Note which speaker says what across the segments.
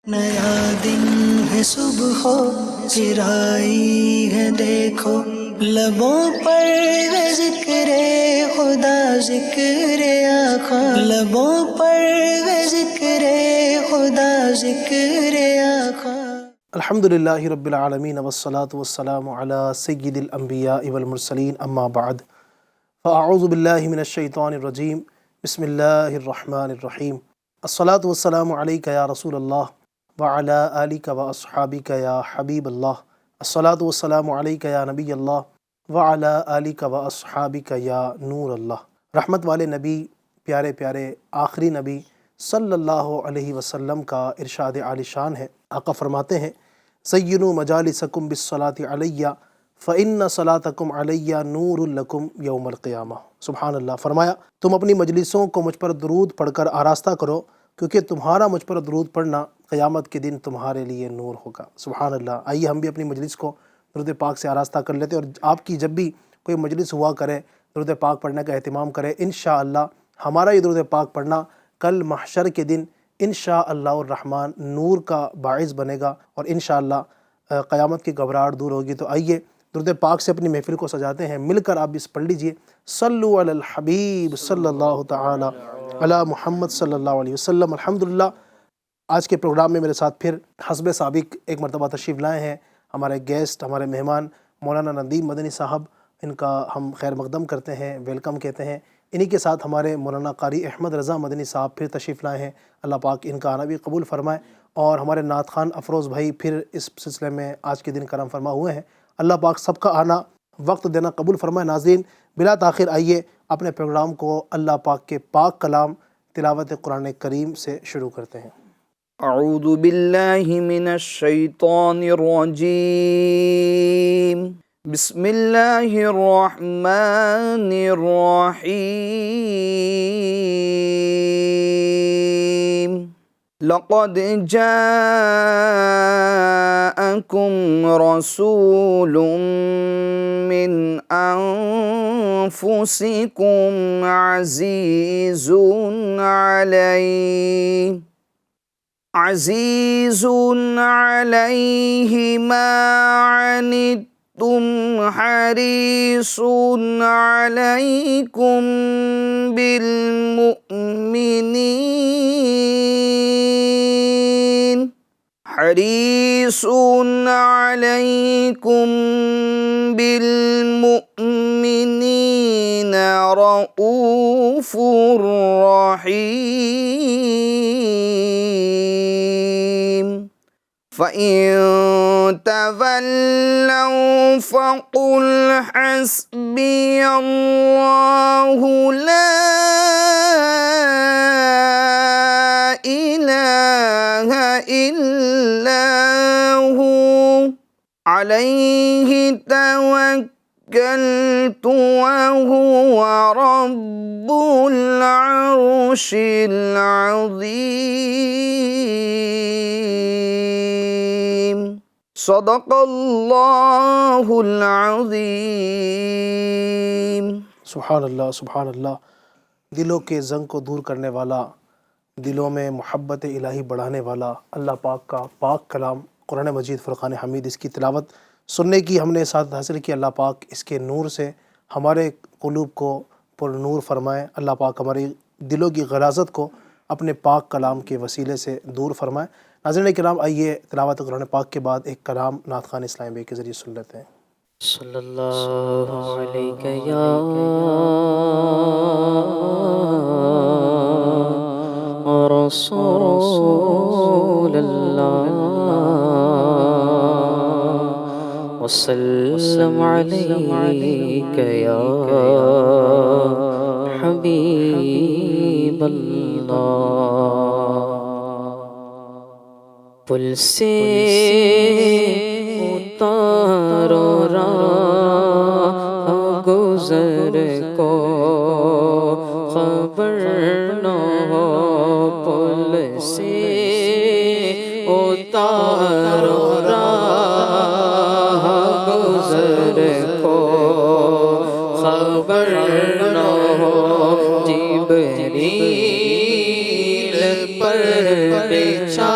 Speaker 1: نیا دن ہے صبح ہو پھر آئی ہے دیکھو، لبوں پر ہے ذکر خدا ذکر آقا، لبوں پر ہے ذکر خدا ذکر آقا۔
Speaker 2: الحمدللہ رب العالمین والصلاة والسلام علی سید الانبیاء والمرسلین، اما بعد فاعوذ باللہ من الشیطان الرجیم، بسم اللہ الرحمن الرحیم۔ الصلاة والسلام علیک یا رسول اللہ وعلی آلک واصحابک یا حبیب اللہ، الصلاة والسلام علیک یا نبی اللہ وعلی آلک واصحابک یا نور اللہ۔ رحمت والے نبی، پیارے پیارے آخری نبی صلی اللہ علیہ وسلم کا ارشاد عالی شان ہے۔ آقا فرماتے ہیں زینوا مجالسکم بالصلاۃ علیہ فإن صلاتکم علیہ نور لکم یوم القیامہ۔ سبحان اللہ۔ فرمایا تم اپنی مجلسوں کو مجھ پر درود پڑھ کر آراستہ کرو، کیونکہ تمہارا مجھ پر درود پڑھنا قیامت کے دن تمہارے لیے نور ہوگا۔ سبحان اللہ۔ آئیے ہم بھی اپنی مجلس کو درود پاک سے آراستہ کر لیتے ہیں، اور آپ کی جب بھی کوئی مجلس ہوا کرے درود پاک پڑھنے کا اہتمام کرے۔ انشاءاللہ ہمارا یہ درود پاک پڑھنا کل محشر کے دن انشاءاللہ الرحمن نور کا باعث بنے گا، اور انشاءاللہ قیامت کی گھبراہٹ دور ہوگی۔ تو آئیے درود پاک سے اپنی محفل کو سجاتے ہیں، مل کر آپ بھی پڑھ لیجئے، صلو علی الحبیب صلی اللہ تعالی علی محمد صلی اللہ علیہ وسلم۔ الحمدللہ آج کے پروگرام میں میرے ساتھ پھر حسب سابق ایک مرتبہ تشریف لائے ہیں ہمارے گیسٹ، ہمارے مہمان مولانا ندیم مدنی صاحب۔ ان کا ہم خیر مقدم کرتے ہیں، ویلکم کہتے ہیں۔ انہی کے ساتھ ہمارے مولانا قاری احمد رضا مدنی صاحب پھر تشریف لائے ہیں، اللہ پاک ان کا آنا بھی قبول فرمائے۔ اور ہمارے نعت خوان افروز بھائی پھر اس سلسلے میں آج کے دن کرم فرما ہوئے ہیں، اللہ پاک سب کا آنا وقت دینا قبول فرمائے۔ ناظرین بلا تاخیر آئیے اپنے پروگرام کو اللہ پاک کے پاک کلام تلاوت قرآن کریم سے شروع کرتے ہیں۔
Speaker 3: اعوذ باللہ من الشیطان الرجیم، بسم اللہ الرحمن الرحیم۔ لقد جاءکم رسول من انفسکم عزیز علیہ ما عنتم حریص علیکم بالمؤمنین رؤوف رحیم۔ فَإِن تَوَلَّوْا فَقُلْ حَسْبِيَ اللَّهُ لَا إِلَٰهَ إِلَّا هُوَ عَلَيْهِ توكلت وهو رب العرش العظيم۔ صدق اللہ العظیم۔
Speaker 2: سبحان اللہ، سبحان اللہ۔ دلوں کے زنگ کو دور کرنے والا، دلوں میں محبت الہی بڑھانے والا اللہ پاک کا پاک کلام قرآن مجید فرقان حمید، اس کی تلاوت سننے کی ہم نے سعادت حاصل کی۔ اللہ پاک اس کے نور سے ہمارے قلوب کو پر نور فرمائے، اللہ پاک ہماری دلوں کی غلاظت کو اپنے پاک کلام کے وسیلے سے دور فرمائے۔ ناظرین کرام آئیے تلاوت قرآن پاک کے بعد ایک کلام نعت خوان اسلام بھائی کے ذریعے سن لیتے ہیں۔
Speaker 4: صلی اللہ علیہ یا رسول اللہ وسلم علیک یا حبیب اللہ۔ پل سے اتارو راہ گزر کو خبر نہ ہو، پل سے اتارو راہ گزر کو خبر نہ ہو، جبریل پر بچھا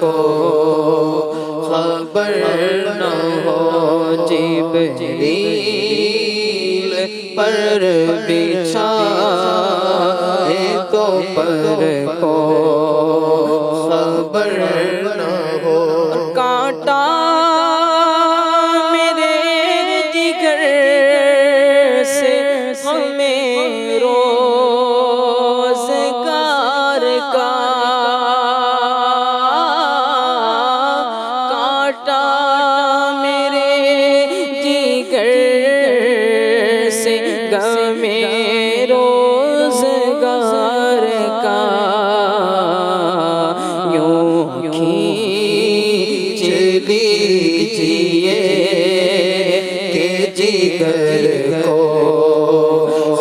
Speaker 4: کو خبر نہ ہو جبریل پر بچھائے تو پر کو خبر نہ ہو کانٹا میرے جگر سے ہمیں روزگار کا کانٹا میرے جگر سے غم روزگار کا یوں کھینچ لیجیے کہ جگر کو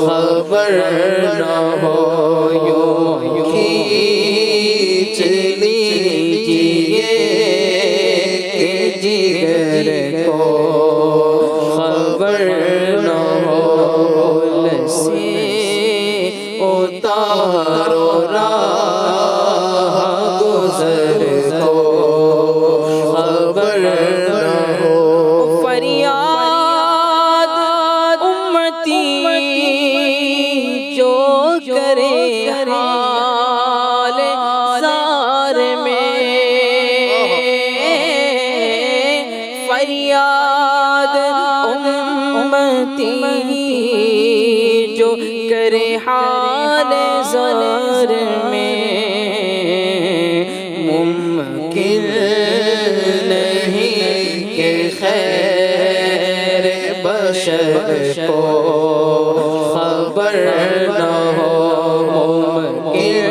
Speaker 4: خبر نہ ہو یوں کھینچ لیجیے کہ جگر کو خبر نہ ہو سے اتارو راہ گزر کو خبر نہ ہو فریاد امتی جو کرے حال زار میں فریاد امتی جو کرے حال زار میں ممکن نہیں کہ خیر بشر کو خبر نہ ہو ممکن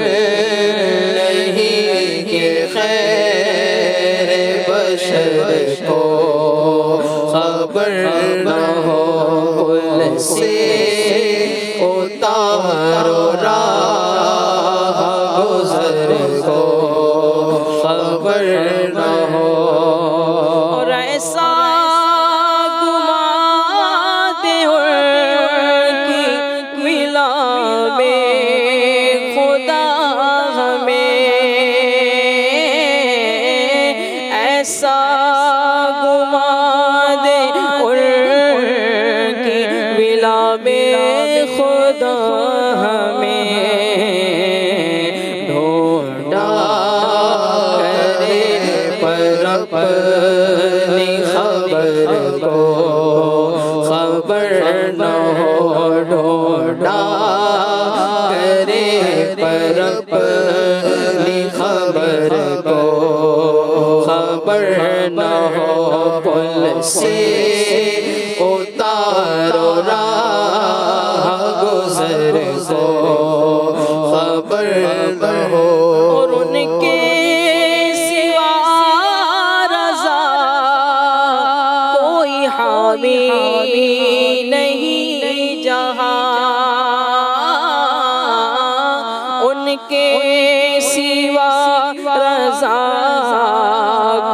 Speaker 4: نہیں کہ خیر بشر کو خبر نہ ہو کل سے اتارو راہ گزر کو خبر نہ ہو اور ایسا گما دے کی ملا میں خدا ہمیں ایسا گما دے کی ملا میں خدا ہمیں ڈھونڈا کرے پر اپنی خبر کو خبر نہ ہو ڈھونڈا کرے پر اپنی خبر کو خبر نہ ہو پل سے اتارو راہ گزر کو خبر نہ ہو اور ان کے سوا رضا کوئی حامی نہیں جہاں ان کے سوا رضا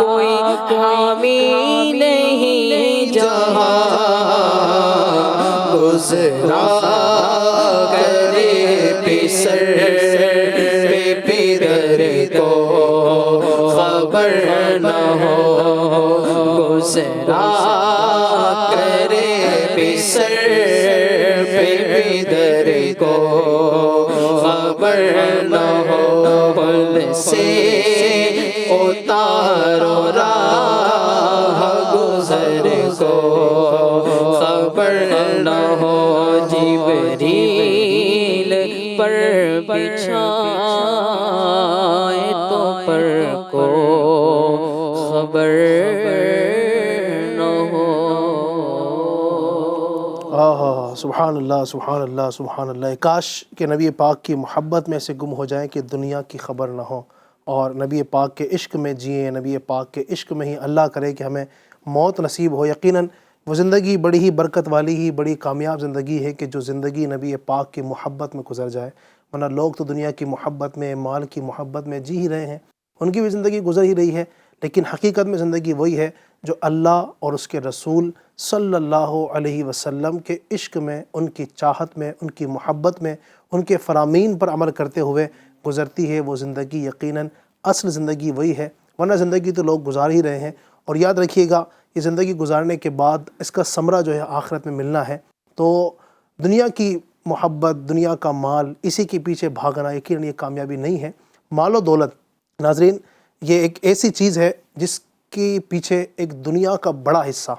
Speaker 4: کوئی حامی نہیں جہاں گزرا کرے پسر پہ پدر کو خبر نہ ہو گزرا کرے پسر پہ پدر کو خبر نہ ہو پل سے اتارو راہ گزر کو خبر نہ ہو جبریل پر بچھائے تو پر کو خبر نہ ہو
Speaker 2: سبحان اللہ سبحان اللہ سبحان اللہ. کاش کہ نبی پاک کی محبت میں سے گم ہو جائیں کہ دنیا کی خبر نہ ہو اور نبی پاک کے عشق میں جئیں, نبی پاک کے عشق میں ہی اللہ کرے کہ ہمیں موت نصیب ہو. یقیناً وہ زندگی بڑی ہی برکت والی ہی بڑی کامیاب زندگی ہے کہ جو زندگی نبی پاک کی محبت میں گزر جائے, ورنہ لوگ تو دنیا کی محبت میں مال کی محبت میں جی ہی رہے ہیں, ان کی بھی زندگی گزر ہی رہی ہے, لیکن حقیقت میں زندگی وہی ہے جو اللہ اور اس کے رسول صلی اللہ علیہ وسلم کے عشق میں, ان کی چاہت میں, ان کی محبت میں, ان کے فرامین پر عمل کرتے ہوئے گزرتی ہے. وہ زندگی یقیناً اصل زندگی وہی ہے. ورنہ زندگی تو لوگ گزار ہی رہے ہیں، اور یاد رکھیے گا یہ زندگی گزارنے کے بعد اس کا ثمرہ جو ہے آخرت میں ملنا ہے۔ تو دنیا کی محبت، دنیا کا مال، اسی کے پیچھے بھاگنا یقیناً یہ کامیابی نہیں ہے۔ مال و دولت ناظرین یہ ایک ایسی چیز ہے جس کے پیچھے ایک دنیا کا بڑا حصہ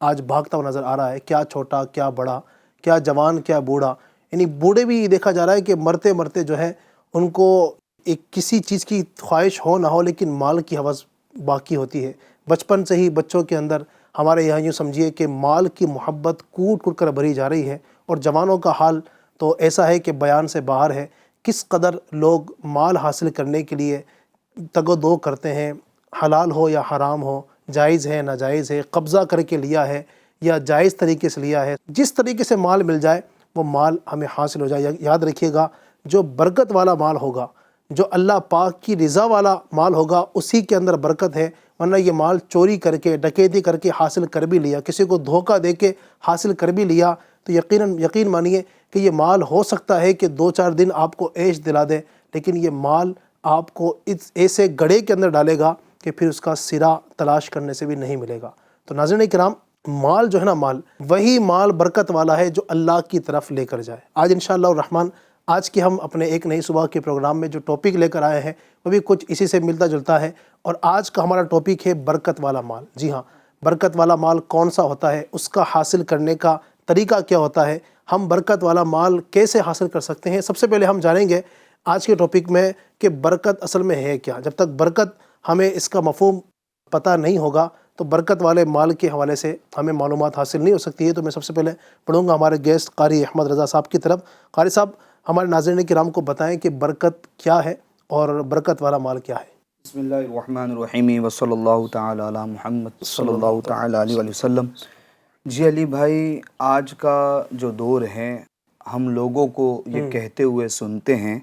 Speaker 2: آج بھاگتا ہوا نظر آ رہا ہے، کیا چھوٹا کیا بڑا، کیا جوان کیا بوڑھا، یعنی بوڑھے بھی دیکھا جا رہا ہے کہ مرتے مرتے جو ہے ان کو ایک کسی چیز کی خواہش ہو نہ ہو لیکن مال کی ہوس باقی ہوتی ہے۔ بچپن سے ہی بچوں کے اندر ہمارے یہاں یوں سمجھیے کہ مال کی محبت کوٹ کوٹ کر بھری جا رہی ہے، اور جوانوں کا حال تو ایسا ہے کہ بیان سے باہر ہے۔ کس قدر لوگ مال حاصل کرنے کے لیے تگ و دو کرتے ہیں، حلال ہو یا حرام ہو، جائز ہے ناجائز ہے، قبضہ کر کے لیا ہے یا جائز طریقے سے لیا ہے، جس طریقے سے مال مل جائے وہ مال ہمیں حاصل ہو جائے۔ یاد رکھیے گا جو برکت والا مال ہوگا، جو اللہ پاک کی رضا والا مال ہوگا، اسی کے اندر برکت ہے۔ ورنہ یہ مال چوری کر کے، ڈکیتی کر کے حاصل کر بھی لیا، کسی کو دھوکہ دے کے حاصل کر بھی لیا، تو یقین مانیے کہ یہ مال ہو سکتا ہے کہ 2-4 دن آپ کو عیش دلا دے، لیکن یہ مال آپ کو اس ایسے گڑھے کے اندر ڈالے گا کہ پھر اس کا سرا تلاش کرنے سے بھی نہیں ملے گا۔ تو ناظرین کرام، مال جو ہے نا، مال وہی مال برکت والا ہے جو اللہ کی طرف لے کر جائے۔ آج انشاءاللہ الرحمن آج کے ہم اپنے ایک نئی صبح کے پروگرام میں جو ٹاپک لے کر آئے ہیں وہ بھی کچھ اسی سے ملتا جلتا ہے، اور آج کا ہمارا ٹاپک ہے برکت والا مال۔ جی ہاں، برکت والا مال کون سا ہوتا ہے، اس کا حاصل کرنے کا طریقہ کیا ہوتا ہے، ہم برکت والا مال کیسے حاصل کر سکتے ہیں۔ سب سے پہلے ہم جانیں گے آج کے ٹاپک میں کہ برکت اصل میں ہے کیا۔ جب تک برکت ہمیں اس کا مفہوم پتہ نہیں ہوگا تو برکت والے مال کے حوالے سے ہمیں معلومات حاصل نہیں ہو سکتی ہے۔ تو میں سب سے پہلے پڑھوں گا ہمارے گیسٹ قاری احمد رضا صاحب کی طرف۔ قاری صاحب ہمارے ناظرین کرام کو بتائیں کہ برکت کیا ہے اور برکت والا مال کیا ہے۔
Speaker 3: بسم اللہ الرحمن الرحیم وصلی اللہ تعالی علی محمد صلی اللہ تعالی علیہ وآلہ وسلم۔ جی علی بھائی، آج کا جو دور ہے ہم لوگوں کو یہ کہتے ہوئے سنتے ہیں،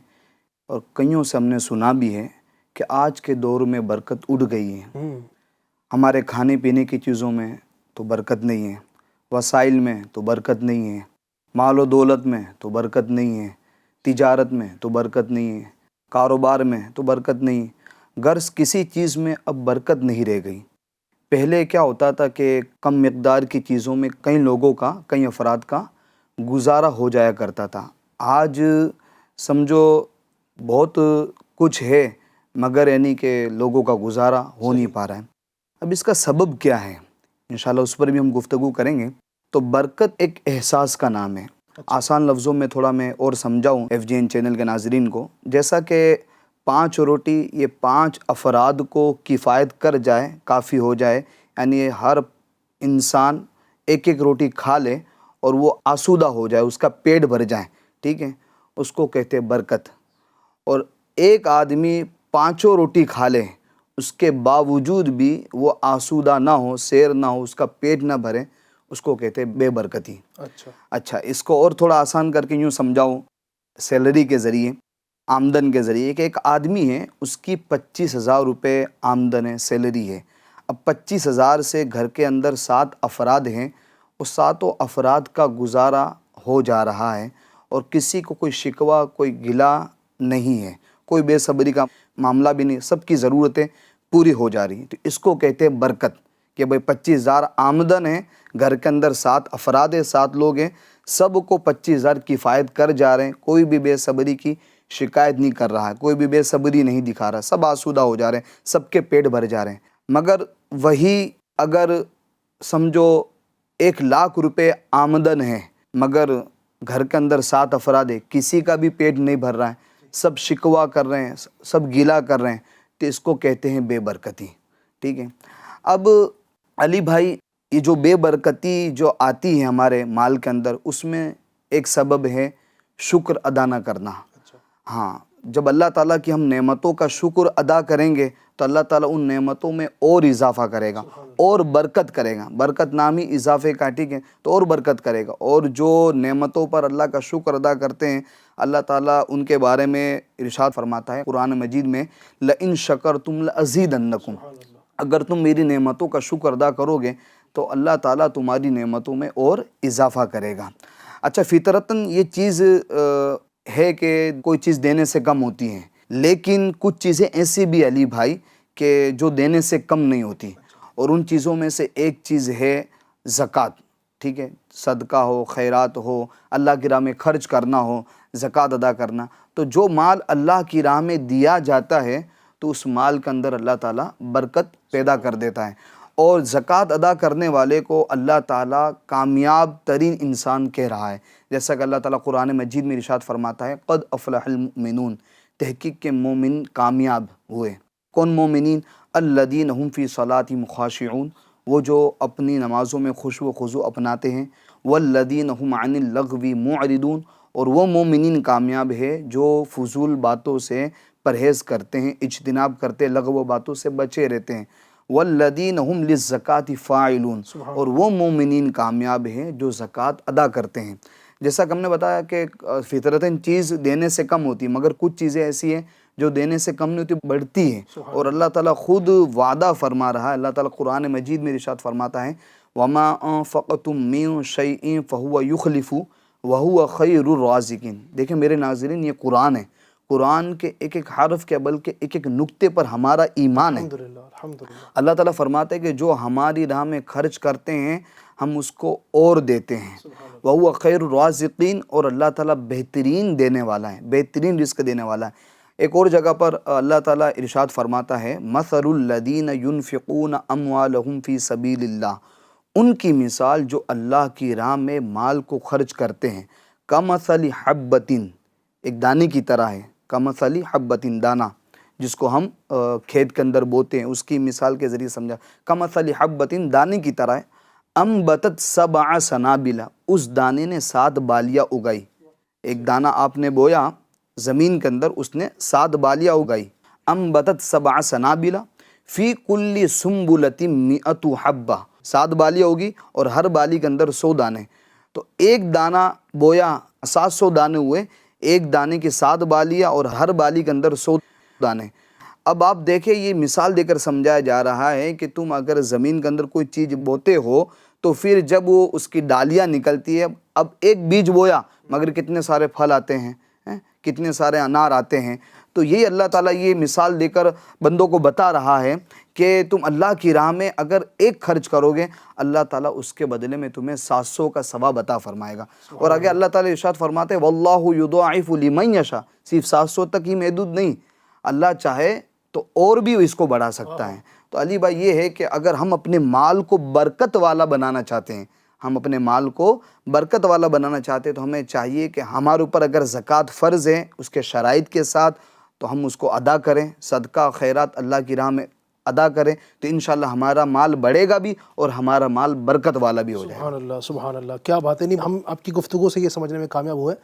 Speaker 3: اور کئیوں سے ہم نے سنا بھی ہے کہ آج کے دور میں برکت اڑ گئی ہے۔ ہمارے کھانے پینے کی چیزوں میں تو برکت نہیں ہے، وسائل میں تو برکت نہیں ہے، مال و دولت میں تو برکت نہیں ہے، تجارت میں تو برکت نہیں ہے، کاروبار میں تو برکت نہیں ہے، غرض کسی چیز میں اب برکت نہیں رہ گئی۔ پہلے کیا ہوتا تھا کہ کم مقدار کی چیزوں میں کئی لوگوں کا، کئی افراد کا گزارا ہو جایا کرتا تھا۔ آج سمجھو بہت کچھ ہے مگر یعنی کہ لوگوں کا گزارا ہو نہیں پا رہا ہے۔ اب اس کا سبب کیا ہے، انشاءاللہ اس پر بھی ہم گفتگو کریں گے۔ تو برکت ایک احساس کا نام ہے۔ آسان لفظوں میں تھوڑا میں اور سمجھاؤں FGN چینل کے ناظرین کو، جیسا کہ 5 روٹی یہ 5 افراد کو کفایت کر جائے، کافی ہو جائے، یعنی ہر انسان ایک ایک روٹی کھا لے اور وہ آسودہ ہو جائے، اس کا پیٹ بھر جائے، ٹھیک ہے، اس کو کہتے ہیں برکت۔ اور ایک آدمی 5 روٹی کھا لے، اس کے باوجود بھی وہ آسودہ نہ ہو، سیر نہ ہو، اس کا پیٹ نہ بھرے، اس کو کہتے ہیں بے برکتی۔ اچھا، اس کو اور تھوڑا آسان کر کے یوں سمجھاؤں، سیلری کے ذریعے، آمدن کے ذریعے، کہ ایک آدمی ہے، اس کی 25,000 روپے آمدن ہے، سیلری ہے۔ اب 25,000 سے گھر کے اندر 7 افراد ہیں، اس 7 افراد کا گزارا ہو جا رہا ہے، اور کسی کو کوئی شکوہ، کوئی گلہ نہیں ہے، کوئی بے صبری کا معاملہ بھی نہیں، سب کی ضرورتیں پوری ہو جا رہی ہیں۔ تو اس کو کہتے ہیں برکت، کہ بھئی 25,000 آمدن ہے، گھر کے اندر 7 افراد ہیں، 7 لوگ ہیں، سب کو 25,000 کفایت کر جا رہے ہیں، کوئی بھی بے صبری کی شکایت نہیں کر رہا ہے، کوئی بھی بے صبری نہیں دکھا رہا، سب آسودہ ہو جا رہے ہیں، سب کے پیٹ بھر جا رہے ہیں۔ مگر وہی اگر سمجھو 1,00,000 روپے آمدن ہے، مگر گھر کے اندر 7 افراد ہیں، کسی کا بھی پیٹ نہیں بھر رہا ہے، سب شکوہ کر رہے ہیں، سب گیلا کر رہے ہیں، تو اس کو کہتے ہیں بے برکتی، ٹھیک ہے۔ اب علی بھائی، یہ جو بے برکتی جو آتی ہے ہمارے مال کے اندر، اس میں ایک سبب ہے شکر ادا نہ کرنا۔ ہاں، جب اللہ تعالیٰ کی ہم نعمتوں کا شکر ادا کریں گے تو اللہ تعالیٰ ان نعمتوں میں اور اضافہ کرے گا، اور برکت کرے گا۔ برکت نام ہی اضافے کا، ٹھیک ہے، تو اور برکت کرے گا۔ اور جو نعمتوں پر اللہ کا شکر ادا کرتے ہیں، اللہ تعالیٰ ان کے بارے میں ارشاد فرماتا ہے قرآن مجید میں، لَإِن شَكَرْتُمْ لَأَزِيدَنَّكُمْ، اگر تم میری نعمتوں کا شکر ادا کرو گے تو اللہ تعالیٰ تمہاری نعمتوں میں اور اضافہ کرے گا۔ اچھا، فطرتاً یہ چیز ہے کہ کوئی چیز دینے سے کم ہوتی ہیں، لیکن کچھ چیزیں ایسی بھی علی بھائی کہ جو دینے سے کم نہیں ہوتی، اور ان چیزوں میں سے ایک چیز ہے زکوٰۃ. ٹھیک ہے، صدقہ ہو، خیرات ہو، اللہ کی راہ میں خرچ کرنا ہو، زکوٰۃ ادا کرنا. تو جو مال اللہ کی راہ میں دیا جاتا ہے تو اس مال کے اندر اللہ تعالیٰ برکت پیدا کر دیتا ہے، اور زکوٰۃ ادا کرنے والے کو اللہ تعالیٰ کامیاب ترین انسان کہہ رہا ہے. جیسا کہ اللہ تعالیٰ قرآن مجید میں ارشاد فرماتا ہے قد افلح المؤمنون، تحقیق کے مومن کامیاب ہوئے. کون مومنین؟ الذین هم فی صلاتہم خاشعون، وہ جو اپنی نمازوں میں خشوع و خضوع اپناتے ہیں. والذین هم عن اللغو معرضون، اور وہ مومنین کامیاب ہے جو فضول باتوں سے پرہیز کرتے ہیں، اجتناب کرتے، لغو باتوں سے بچے رہتے ہیں. والذین هم للزکاۃ فاعلون، اور وہ مومنین کامیاب ہیں جو زکوٰۃ ادا کرتے ہیں. جیسا کہ ہم نے بتایا کہ فطرتاً چیز دینے سے کم ہوتی، مگر کچھ چیزیں ایسی ہیں جو دینے سے کم نہیں ہوتی، بڑھتی ہیں. اور اللہ تعالیٰ خود وعدہ فرما رہا ہے. اللہ تعالیٰ قرآن مجید میں ارشاد فرماتا ہے وَمَا أَنفَقْتُم مِّن شَيْءٍ فَهُوَ يُخْلِفُ وَهُوَ خَيْرُ الرَّازِقِينَ. دیکھیں میرے ناظرین، یہ قرآن ہے. قرآن کے ایک ایک حرف کے بلکہ ایک ایک نقطے پر ہمارا ایمان ہے.
Speaker 2: الحمدللہ.
Speaker 3: اللہ تعالیٰ فرماتا ہے کہ جو ہماری راہ میں خرچ کرتے ہیں ہم اس کو اور دیتے ہیں. وَهُوَ خَيْرُ الرَّازِقِينَ، اور اللہ تعالیٰ بہترین دینے والا ہے، بہترین رزق دینے والا ہے. ایک اور جگہ پر اللہ تعالیٰ ارشاد فرماتا ہے مَثَلُ الَّذِينَ يُنْفِقُونَ أَمْوَالَهُمْ فِي سَبِيلِ اللَّهِ، ان کی مثال جو اللہ کی راہ میں مال کو خرچ کرتے ہیں. كَمَثَلِ حَبَّةٍ، ایک دانے کی طرح ہے. كَمَثَلِ حَبَّةٍ، دانہ جس کو ہم کھیت کے اندر بوتے ہیں، اس کی مثال کے ذریعے سمجھا. كَمَثَلِ حَبَّةٍ، دانے کی طرح ہے. أَنبَتَتْ سَبْعَ سَنَابِلَ، اس دانے نے 7 بالیاں اگائی. ایک دانہ آپ نے بویا زمین کے اندر، اس نے 7 بالیاں اگائی. انبتت 7 سنابل فی کل سنبلۃ 100 حبہ، 7 بالیاں ہوگی اور ہر بالی کے اندر 100 دانے. تو ایک دانہ بویا 700 دانے ہوئے، ایک دانے کی 7 بالیاں اور ہر بالی کے اندر 100 دانے. اب آپ دیکھیں یہ مثال دے کر سمجھایا جا رہا ہے کہ تم اگر زمین کے اندر کوئی چیز بوتے ہو تو پھر جب وہ اس کی ڈالیاں نکلتی ہے، اب ایک بیج بویا مگر کتنے سارے پھل آتے ہیں، کتنے سارے انار آتے ہیں. تو یہ اللہ تعالیٰ یہ مثال دے کر بندوں کو بتا رہا ہے کہ تم اللہ کی راہ میں اگر ایک خرچ کرو گے اللہ تعالیٰ اس کے بدلے میں تمہیں 700 کا ثواب عطا فرمائے گا. اور آگے اللہ تعالیٰ ارشاد فرماتے ہیں واللہ یضاعف لمن یشاء، صرف 700 تک ہی محدود نہیں، اللہ چاہے تو اور بھی اس کو بڑھا سکتا ہے. تو علی بھائی یہ ہے کہ اگر ہم اپنے مال کو برکت والا بنانا چاہتے ہیں، ہم اپنے مال کو برکت والا بنانا چاہتے ہیں تو ہمیں چاہیے کہ ہمارے اوپر اگر زکوٰۃ فرض ہے اس کے شرائط کے ساتھ تو ہم اس کو ادا کریں، صدقہ خیرات اللہ کی راہ میں ادا کریں، تو انشاءاللہ ہمارا مال بڑھے گا بھی اور ہمارا مال برکت والا بھی ہو جائے گا.
Speaker 2: سبحان اللہ، سبحان اللہ، کیا بات ہے. نہیں، ہم آپ کی گفتگو سے یہ سمجھنے میں کامیاب ہوئے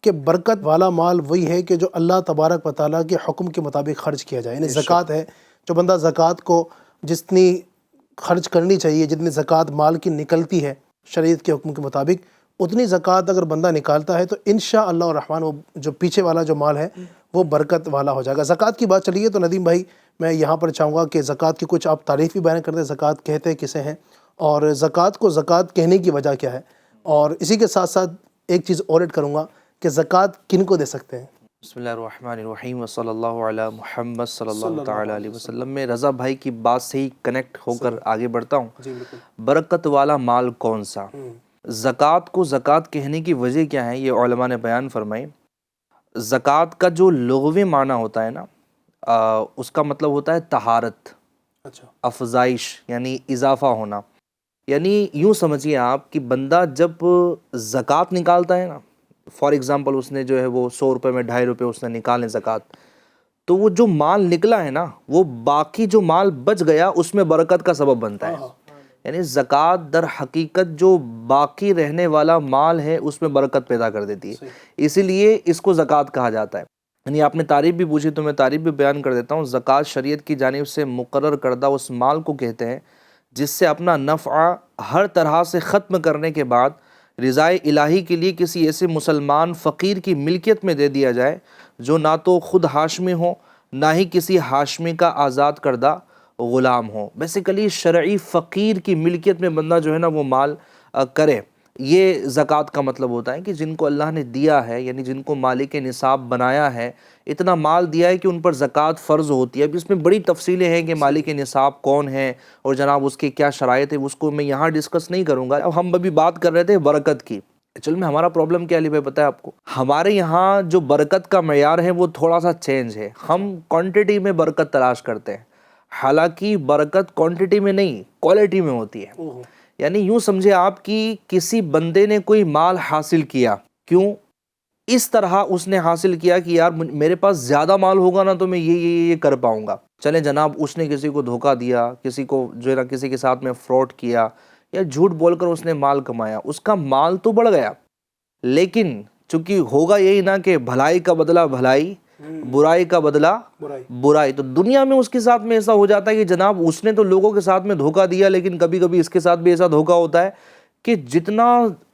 Speaker 2: کہ برکت والا مال وہی ہے کہ جو اللہ تبارک و تعالیٰ کے حکم کے مطابق خرچ کیا جائے. یعنی زکوٰۃ ہے، جو بندہ زکوٰۃ کو جتنی خرچ کرنی چاہیے، جتنی زکوٰۃ مال کی نکلتی ہے شریعت کے حکم کے مطابق، اتنی زکوٰۃ اگر بندہ نکالتا ہے تو انشاءاللہ الرحمن وہ جو پیچھے والا جو مال ہے وہ برکت والا ہو جائے گا. زکوٰۃ کی بات چلیے تو ندیم بھائی میں یہاں پر چاہوں گا کہ زکوٰۃ کی کچھ آپ تعریف بھی بیان کرتے ہیں، زکوٰۃ کہتے کسے ہیں اور زکوٰۃ کو زکوٰۃ کہنے کی وجہ کیا ہے، اور اسی کے ساتھ ساتھ ایک چیز اور ایڈ کروں گا کہ زکوٰۃ کن کو دے سکتے ہیں.
Speaker 4: بسم اللہ الرحمن الرحیم وصلی اللہ علی محمد صلی اللہ تعالیٰ علیہ وسلم. میں رضا بھائی کی بات سے ہی کنیکٹ ہو کر آگے بڑھتا ہوں. برکت والا مال کون سا؟ زکوٰۃ کو زکوٰۃ کہنے کی وجہ کیا ہے یہ علماء نے بیان فرمائی. زکوٰۃ کا جو لغوی معنی ہوتا ہے نا، اس کا مطلب ہوتا ہے طہارت، افزائش، یعنی اضافہ ہونا. یعنی یوں سمجھیے آپ کہ بندہ جب زکوٰۃ نکالتا ہے نا، فار ایگزامپل اس نے جو ہے وہ 100 روپے میں 2.5 روپے اس نے نکالے زکوٰۃ، تو وہ جو مال نکلا ہے نا وہ باقی جو مال بچ گیا اس میں برکت کا سبب بنتا ہے. یعنی زکوٰۃ در حقیقت جو باقی رہنے والا مال ہے اس میں برکت پیدا کر دیتی ہے، اسی لیے اس کو زکوٰۃ کہا جاتا ہے. یعنی آپ نے تعریف بھی پوچھی تو میں تعریف بھی بیان کر دیتا ہوں. زکوٰۃ شریعت کی جانب سے مقرر کردہ اس مال کو کہتے ہیں جس سے اپنا نفع ہر طرح سے ختم کرنے کے بعد رضائے الہی کے لیے کسی ایسے مسلمان فقیر کی ملکیت میں دے دیا جائے جو نہ تو خود ہاشمی ہو نہ ہی کسی ہاشمی کا آزاد کردہ غلام ہو. بیسیکلی شرعی فقیر کی ملکیت میں بندہ جو ہے نا وہ مال کرے. یہ زکوٰۃ کا مطلب ہوتا ہے کہ جن کو اللہ نے دیا ہے، یعنی جن کو مالک نصاب بنایا ہے، اتنا مال دیا ہے کہ ان پر زکوٰۃ فرض ہوتی ہے۔ اب اس میں بڑی تفصیلیں ہیں کہ مالک نصاب کون ہے اور جناب اس کے کیا شرائط ہے، اس کو میں یہاں ڈسکس نہیں کروں گا۔ اب ہم ابھی بات کر رہے تھے برکت کی۔ چل میں ہمارا پرابلم کیا علی بھائی پتہ ہے آپ کو؟ ہمارے یہاں جو برکت کا معیار ہے وہ تھوڑا سا چینج ہے۔ ہم کوانٹٹی میں برکت تلاش کرتے ہیں، حالانکہ برکت کوانٹٹی میں نہیں کوالٹی میں ہوتی ہے۔ یعنی یوں سمجھے آپ کی کسی بندے نے کوئی مال حاصل کیا، کیوں؟ اس طرح اس نے حاصل کیا کہ یار میرے پاس زیادہ مال ہوگا نا تو میں یہ کر پاؤں گا۔ چلیں جناب اس نے کسی کو دھوکہ دیا، کسی کو جو ہے نا کسی کے ساتھ میں فراڈ کیا یا جھوٹ بول کر اس نے مال کمایا، اس کا مال تو بڑھ گیا، لیکن چونکہ ہوگا یہی نا کہ بھلائی کا بدلہ بھلائی، برائی کا بدلہ برائی، تو دنیا میں اس کے ساتھ میں ایسا ہو جاتا ہے کہ جناب اس نے تو لوگوں کے ساتھ میں دھوکہ دیا، لیکن کبھی کبھی اس کے ساتھ بھی ایسا دھوکہ ہوتا ہے کہ جتنا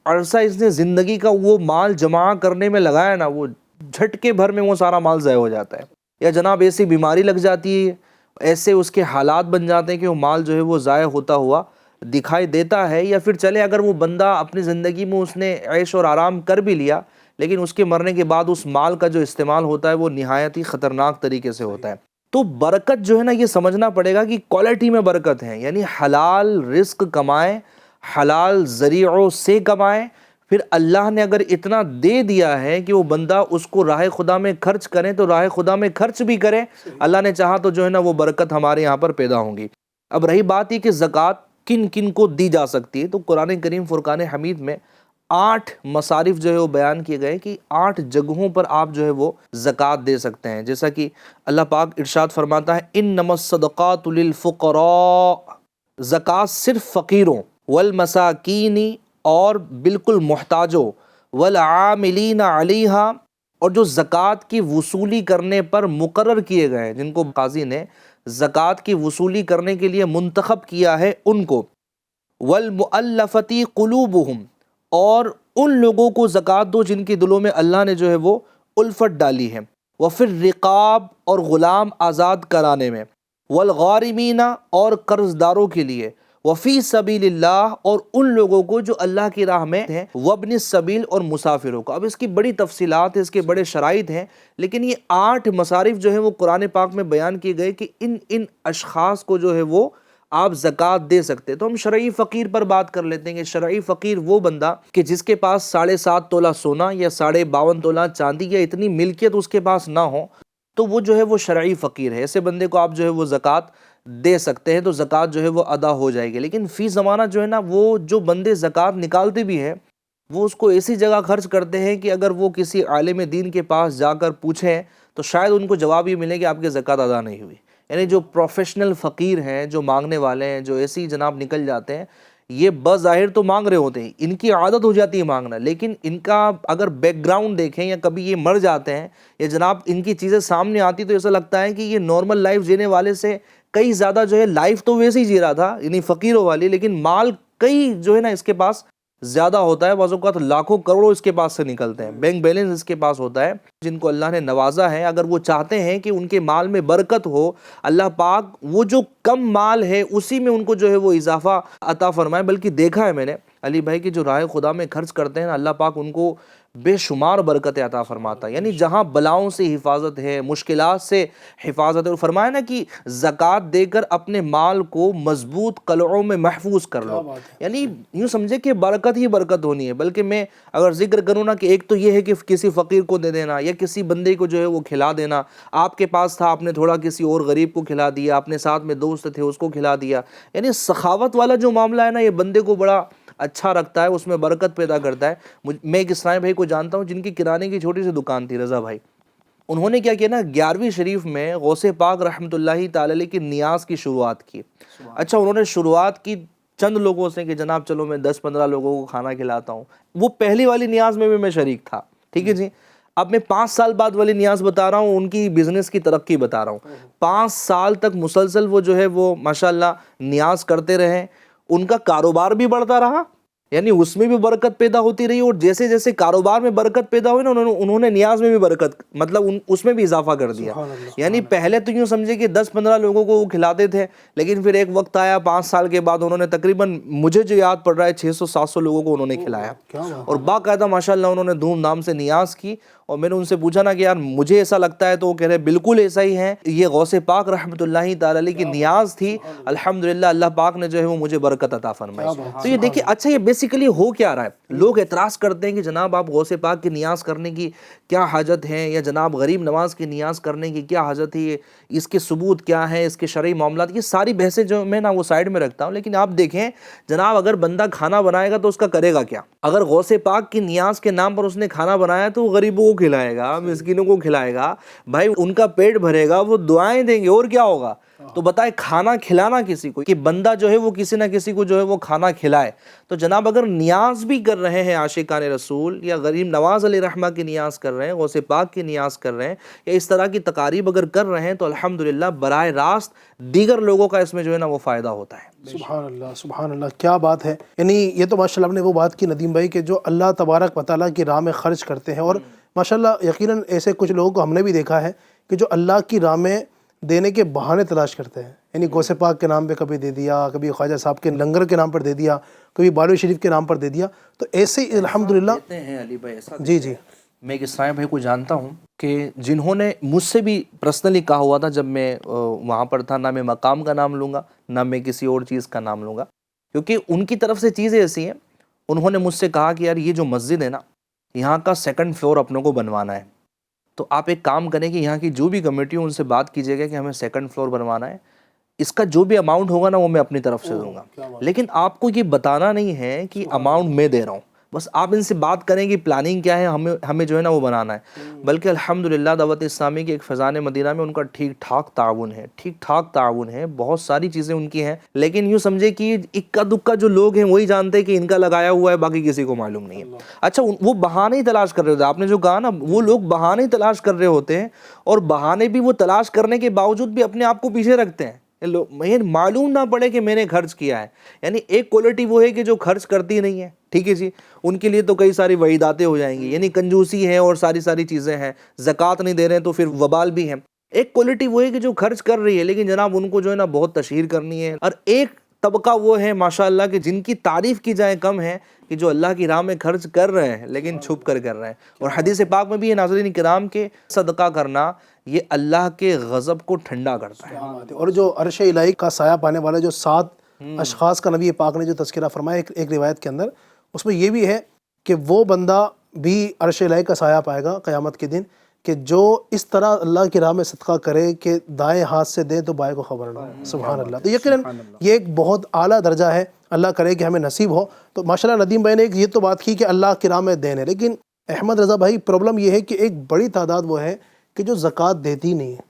Speaker 4: عرصہ اس نے زندگی کا وہ مال جمع کرنے میں لگایا نا، وہ جھٹکے بھر میں وہ سارا مال ضائع ہو جاتا ہے، یا جناب ایسی بیماری لگ جاتی ہے، ایسے اس کے حالات بن جاتے ہیں کہ وہ مال جو ہے وہ ضائع ہوتا ہوا دکھائی دیتا ہے۔ یا پھر چلے اگر وہ بندہ اپنی زندگی میں اس نے عیش اور آرام کر بھی لیا، لیکن اس کے مرنے کے بعد اس مال کا جو استعمال ہوتا ہے وہ نہایت ہی خطرناک طریقے سے ہوتا ہے۔ تو برکت جو ہے نا یہ سمجھنا پڑے گا کہ کوالٹی میں برکت ہے، یعنی حلال رزق کمائیں، حلال ذریعوں سے کمائیں، پھر اللہ نے اگر اتنا دے دیا ہے کہ وہ بندہ اس کو راہ خدا میں خرچ کرے تو راہ خدا میں خرچ بھی کرے، اللہ نے چاہا تو جو ہے نا وہ برکت ہمارے یہاں پر پیدا ہوں گی۔ اب رہی بات یہ کہ زکوٰۃ کن کن کو دی جا سکتی ہے، تو قرآن کریم فرقان حمید میں 8 مصارف جو ہے وہ بیان کیے گئے کہ 8 جگہوں پر آپ جو ہے وہ زکوٰۃ دے سکتے ہیں، جیسا کہ اللہ پاک ارشاد فرماتا ہے انما الصدقات للفقراء، زکوٰۃ صرف فقیروں، والمساکین اور بالکل محتاجوں، والعاملین علیہا اور جو زکوٰۃ کی وصولی کرنے پر مقرر کیے گئے ہیں، جن کو قاضی نے زکوٰۃ کی وصولی کرنے کے لیے منتخب کیا ہے ان کو، والمؤلفۃ قلوبہم اور ان لوگوں کو زکوٰۃ دو جن کے دلوں میں اللہ نے جو ہے وہ الفت ڈالی ہے، وفی الرقاب اور غلام آزاد کرانے میں، والغارمین اور قرض داروں کے لیے، وفی سبیل اللہ اور ان لوگوں کو جو اللہ کی راہ میں ہیں، وابن السبیل اور مسافروں کو۔ اب اس کی بڑی تفصیلات ہیں، اس کے بڑے شرائط ہیں، لیکن یہ 8 مصارف جو ہیں وہ قرآن پاک میں بیان کیے گئے کہ ان اشخاص کو جو ہے وہ آپ زکوٰۃ دے سکتے۔ تو ہم شرعی فقیر پر بات کر لیتے ہیں کہ شرعی فقیر وہ بندہ کہ جس کے پاس 7.5 تولہ سونا یا 52.5 تولہ چاندی یا اتنی ملکیت اس کے پاس نہ ہو، تو وہ جو ہے وہ شرعی فقیر ہے۔ ایسے بندے کو آپ جو ہے وہ زکوٰۃ دے سکتے ہیں، تو زکوٰۃ جو ہے وہ ادا ہو جائے گی۔ لیکن فی زمانہ جو ہے نا وہ جو بندے زکوٰۃ نکالتے بھی ہیں وہ اس کو ایسی جگہ خرچ کرتے ہیں کہ اگر وہ کسی عالم دین کے پاس جا کر پوچھیں تو شاید ان کو جواب یہ ملے کہ آپ کی زکوٰۃ ادا نہیں ہوئی۔ یعنی جو پروفیشنل فقیر ہیں، جو مانگنے والے ہیں، جو ایسی جناب نکل جاتے ہیں، یہ بظاہر تو مانگ رہے ہوتے ہیں، ان کی عادت ہو جاتی ہے مانگنا، لیکن ان کا اگر بیک گراؤنڈ دیکھیں یا کبھی یہ مر جاتے ہیں یا جناب ان کی چیزیں سامنے آتی تو ایسا لگتا ہے کہ یہ نارمل لائف جینے والے سے کئی زیادہ جو ہے لائف تو ویسے ہی جی رہا تھا، یعنی فقیروں والی، لیکن مال کئی جو ہے نا اس کے پاس زیادہ ہوتا ہے، بعض اوقات لاکھوں کروڑوں اس کے پاس سے نکلتے ہیں، بینک بیلنس اس کے پاس ہوتا ہے۔ جن کو اللہ نے نوازا ہے، اگر وہ چاہتے ہیں کہ ان کے مال میں برکت ہو، اللہ پاک وہ جو کم مال ہے اسی میں ان کو جو ہے وہ اضافہ عطا فرمائے۔ بلکہ دیکھا ہے میں نے علی بھائی کہ جو راہ خدا میں خرچ کرتے ہیں نا، اللہ پاک ان کو بے شمار برکت عطا فرماتا ہے۔ یعنی جہاں بلاؤں سے حفاظت ہے، مشکلات سے حفاظت ہے، اور فرمایا نا کہ زکوٰۃ دے کر اپنے مال کو مضبوط قلعوں میں محفوظ کر لو۔ یعنی یوں سمجھے کہ برکت ہی برکت ہونی ہے۔ بلکہ میں اگر ذکر کروں نا کہ ایک تو یہ ہے کہ کسی فقیر کو دے دینا یا کسی بندے کو جو ہے وہ کھلا دینا، آپ کے پاس تھا آپ نے تھوڑا کسی اور غریب کو کھلا دیا، اپنے ساتھ میں دوست تھے اس کو کھلا دیا، یعنی سخاوت والا جو معاملہ ہے نا یہ بندے کو بڑا اچھا رکھتا ہے، اس میں برکت پیدا کرتا ہے۔ میں ایک اسلامی بھائی کو جانتا ہوں جن کی کرانے کی چھوٹی سی دکان تھی، رضا بھائی، انہوں نے کیا کیا نا 11ویں شریف میں غوث پاک رحمۃ اللہ تعالی علیہ کی نیاز کی شروعات کی۔ اچھا انہوں نے شروعات کی چند لوگوں سے کہ جناب چلو میں 10-15 لوگوں کو کھانا کھلاتا ہوں، وہ پہلی والی نیاز میں بھی میں شریک تھا، ٹھیک ہے جی۔ اب میں 5 سال بعد والی نیاز بتا رہا ہوں، ان کی بزنس کی ترقی بتا رہا ہوں۔ 5 سال تک مسلسل وہ جو ہے وہ ماشاءاللہ نیاز کرتے رہے، ان کا کاروبار بھی بڑھتا رہا یعنی اس میں بھی برکت پیدا ہوتی رہی, اور جیسے جیسے کاروبار میں برکت پیدا ہوئی نا, انہوں نے نیاز میں بھی برکت, مطلب اس میں بھی اضافہ کر دیا. یعنی پہلے تو یوں سمجھے کہ 10-15 لوگوں کو وہ کھلاتے تھے, لیکن پھر ایک وقت آیا 5 سال کے بعد انہوں نے تقریباً, مجھے جو یاد پڑ رہا ہے 600-700 لوگوں کو انہوں نے کھلایا, اور باقاعدہ ماشاءاللہ انہوں نے دھوم دھام سے نیاز کی. اور میں نے ان سے پوچھا نا کہ یار مجھے ایسا لگتا ہے, تو وہ کہہ رہے بالکل ایسا ہی ہے, یہ غوث پاک رحمۃ اللہ تعالی علیہ کی نیاز تھی, الحمدللہ اللہ پاک نے جو ہے وہ مجھے برکت عطا فرمائی. تو یہ دیکھیے, اچھا یہ بیسیکلی ہو کیا رہا ہے, لوگ اعتراض کرتے ہیں کہ جناب آپ غوث پاک کی نیاز کرنے کی کیا حاجت ہے, یا جناب غریب نواز کی نیاز کرنے کی کیا حاجت ہے, اس کے ثبوت کیا ہے, اس کے شرعی معاملات, یہ ساری بحثیں جو میں نا وہ سائڈ میں رکھتا ہوں. لیکن آپ دیکھیں جناب, اگر بندہ کھانا بنائے گا تو اس کا کرے گا کیا؟ اگر غوث پاک کی نیاز کے نام پر اس نے کھانا بنایا تو وہ غریبوں کو کھلائے گا, مسکینوں کو کھلائے گا, بھائی ان کا پیٹ بھرے گا, وہ دعائیں دیں گے, اور کیا ہوگا. تو بتائے کھانا کھلانا کسی کو, کہ بندہ جو ہے وہ کسی نہ کسی کو جو ہے وہ کھانا کھلائے. تو جناب اگر نیاز بھی کر رہے ہیں عاشقان رسول, یا غریب نواز علیہ رحمہ کی نیاز کر رہے ہیں, غوث پاک کی نیاز کر رہے ہیں, یا اس طرح کی تقاریب اگر کر رہے ہیں, تو الحمدللہ براہ راست دیگر لوگوں کا اس میں جو ہے نا وہ فائدہ ہوتا ہے.
Speaker 2: سبحان اللہ, سبحان اللہ, کیا بات ہے. یعنی یہ تو ماشاءاللہ آپ نے وہ بات کی ندیم بھائی کہ جو اللہ تبارک و تعالیٰ کی راہ میں خرچ کرتے ہیں, اور ماشاءاللہ یقیناً ایسے کچھ لوگوں کو ہم نے بھی دیکھا ہے کہ جو اللہ کی راہ میں دینے کے بہانے تلاش کرتے ہیں. یعنی غوث پاک کے نام پہ کبھی دے دیا, کبھی خواجہ صاحب کے لنگر کے نام پر دے دیا, کبھی بالوی شریف کے نام پر دے دیا. تو ایسے ہی الحمدللہ
Speaker 4: ہیں علی بھائی, ایسا
Speaker 2: جی جی,
Speaker 4: میں ایک اسرائیل بھائی کو جانتا ہوں کہ جنہوں نے مجھ سے بھی پرسنلی کہا ہوا تھا, جب میں وہاں پر تھا, نہ میں مقام کا نام لوں گا, نہ میں کسی اور چیز کا نام لوں گا, کیونکہ ان کی طرف سے چیزیں ایسی ہیں. انہوں نے مجھ سے کہا کہ یار یہ جو مسجد ہے نا, یہاں کا 2nd فلور اپنوں کو بنوانا ہے, تو آپ ایک کام کریں کہ یہاں کی جو بھی کمیٹی ہو ان سے بات کیجیے گا کہ ہمیں 2nd فلور بنوانا ہے, اس کا جو بھی اماؤنٹ ہوگا نا وہ میں اپنی طرف سے دوں گا. لیکن آپ کو یہ بتانا نہیں ہے کہ اماؤنٹ میں دے رہا ہوں, بس آپ ان سے بات کریں کہ پلاننگ کیا ہے, ہمیں جو ہے نا وہ بنانا ہے. بلکہ الحمدللہ دعوت اسلامی کے ایک فیضان مدینہ میں ان کا ٹھیک ٹھاک تعاون ہے, بہت ساری چیزیں ان کی ہیں. لیکن یوں سمجھے کہ اکا دکا جو لوگ ہیں وہی جانتے ہیں کہ ان کا لگایا ہوا ہے, باقی کسی کو معلوم نہیں ہے. اچھا وہ بہانے ہی تلاش کر رہے ہوتے ہیں, آپ نے جو کہا نا, وہ لوگ بہانے ہی تلاش کر رہے ہوتے ہیں, اور بہانے بھی وہ تلاش کرنے کے باوجود بھی اپنے آپ کو پیچھے رکھتے ہیں, معلوم نہ پڑے کہ میں نے خرچ کیا ہے. یعنی ایک کوالٹی وہ ہے کہ جو خرچ کرتی نہیں ہے, ٹھیک ہے جی, ان کے لیے تو کئی ساری وعیداتیں ہو جائیں گی, یعنی کنجوسی ہے اور ساری چیزیں ہیں, زکوٰۃ نہیں دے رہے ہیں تو پھر وبال بھی ہے. ایک کوالٹی وہ ہے کہ جو خرچ کر رہی ہے, لیکن جناب ان کو جو ہے نا بہت تشہیر کرنی ہے. اور ایک طبقہ وہ ہے ماشاءاللہ کہ جن کی تعریف کی جائے کم ہے, کہ جو اللہ کی راہ میں خرچ کر رہے ہیں لیکن چھپ کر رہے ہیں. اور حدیث پاک میں بھی یہ ناظرین کرام کے صدقہ کرنا یہ اللہ کے غضب کو ٹھنڈا کرتا ہے.
Speaker 2: اور جو عرش الہی کا سایہ پانے والے جو 7 اشخاص کا نبی پاک نے جو تذکرہ فرمایا ایک روایت کے اندر, اس میں یہ بھی ہے کہ وہ بندہ بھی عرش الہی کا سایہ پائے گا قیامت کے دن, کہ جو اس طرح اللہ کی راہ میں صدقہ کرے کہ دائیں ہاتھ سے دیں تو بائیں کو خبر نہ. سبحان اللہ. تو یقیناً یہ ایک بہت اعلیٰ درجہ ہے, اللہ کرے کہ ہمیں نصیب ہو. تو ماشاءاللہ ندیم بھائی نے یہ تو بات کی کہ اللہ کی راہ میں دینے, لیکن احمد رضا بھائی پرابلم یہ ہے کہ ایک بڑی تعداد وہ ہے کہ جو زکوٰۃ دیتی نہیں ہے.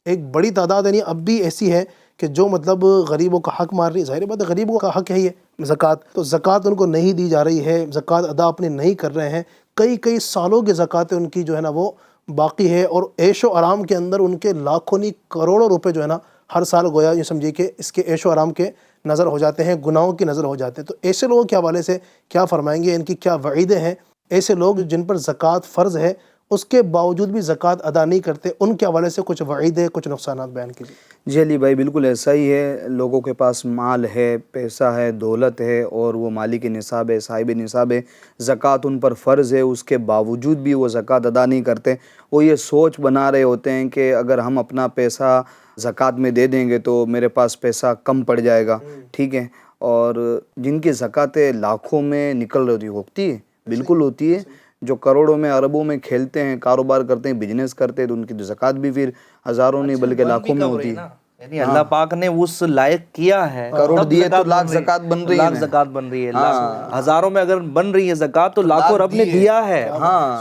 Speaker 2: ایک بڑی تعداد یعنی اب بھی ایسی ہے کہ جو مطلب غریبوں کا حق مار رہی ہے. ظاہر بات ہے غریبوں کا حق ہے یہ زکوٰۃ, تو زکوٰۃ ان کو نہیں دی جا رہی ہے, زکوٰۃ ادا اپنی نہیں کر رہے ہیں. کئی سالوں کی زکوٰۃیں ان کی جو ہے نا وہ باقی ہے, اور عیش و آرام کے اندر ان کے لاکھوں نہیں کروڑوں روپے جو ہے نا ہر سال گویا یہ سمجھیے کہ اس کے عیش و آرام کے نظر ہو جاتے ہیں, گناہوں کی نظر ہو جاتے ہیں. تو ایسے لوگوں کے حوالے سے کیا فرمائیں گے, ان کی کیا وعیدیں ہیں؟ ایسے لوگ جن پر زکوٰۃ فرض ہے اس کے باوجود بھی زکوٰۃ ادا نہیں کرتے, ان کے حوالے سے کچھ وعیدیں, کچھ نقصانات بیان کیجیے.
Speaker 3: جی علی بھائی, بالکل ایسا ہی ہے. لوگوں کے پاس مال ہے, پیسہ ہے, دولت ہے, اور وہ مالک نصاب ہے, صاحب نصاب ہے, زکوٰۃ ان پر فرض ہے, اس کے باوجود بھی وہ زکوٰۃ ادا نہیں کرتے. وہ یہ سوچ بنا رہے ہوتے ہیں کہ اگر ہم اپنا پیسہ زکوٰۃ میں دے دیں گے تو میرے پاس پیسہ کم پڑ جائے گا, ٹھیک ہے. اور جن کی زکوٰۃیں لاکھوں میں نکل رہی ہوتی ہے, بالکل ہوتی ہے, جو کروڑوں میں اربوں میں کھیلتے ہیں, کاروبار کرتے ہیں, بزنس کرتے ہیں, تو ان کی زکوٰۃ بھی پھر ہزاروں نہیں بلکہ لاکھوں میں ہوتی ہے.
Speaker 4: یعنی اللہ پاک نے اس لائق کیا ہے,
Speaker 3: کروڑ دیے تو لاکھ زکوٰۃ بن رہی ہے,
Speaker 4: لاکھ زکوٰۃ بن رہی ہے, ہزاروں میں اگر بن رہی ہے زکوٰۃ تو لاکھوں رب نے دیا ہے.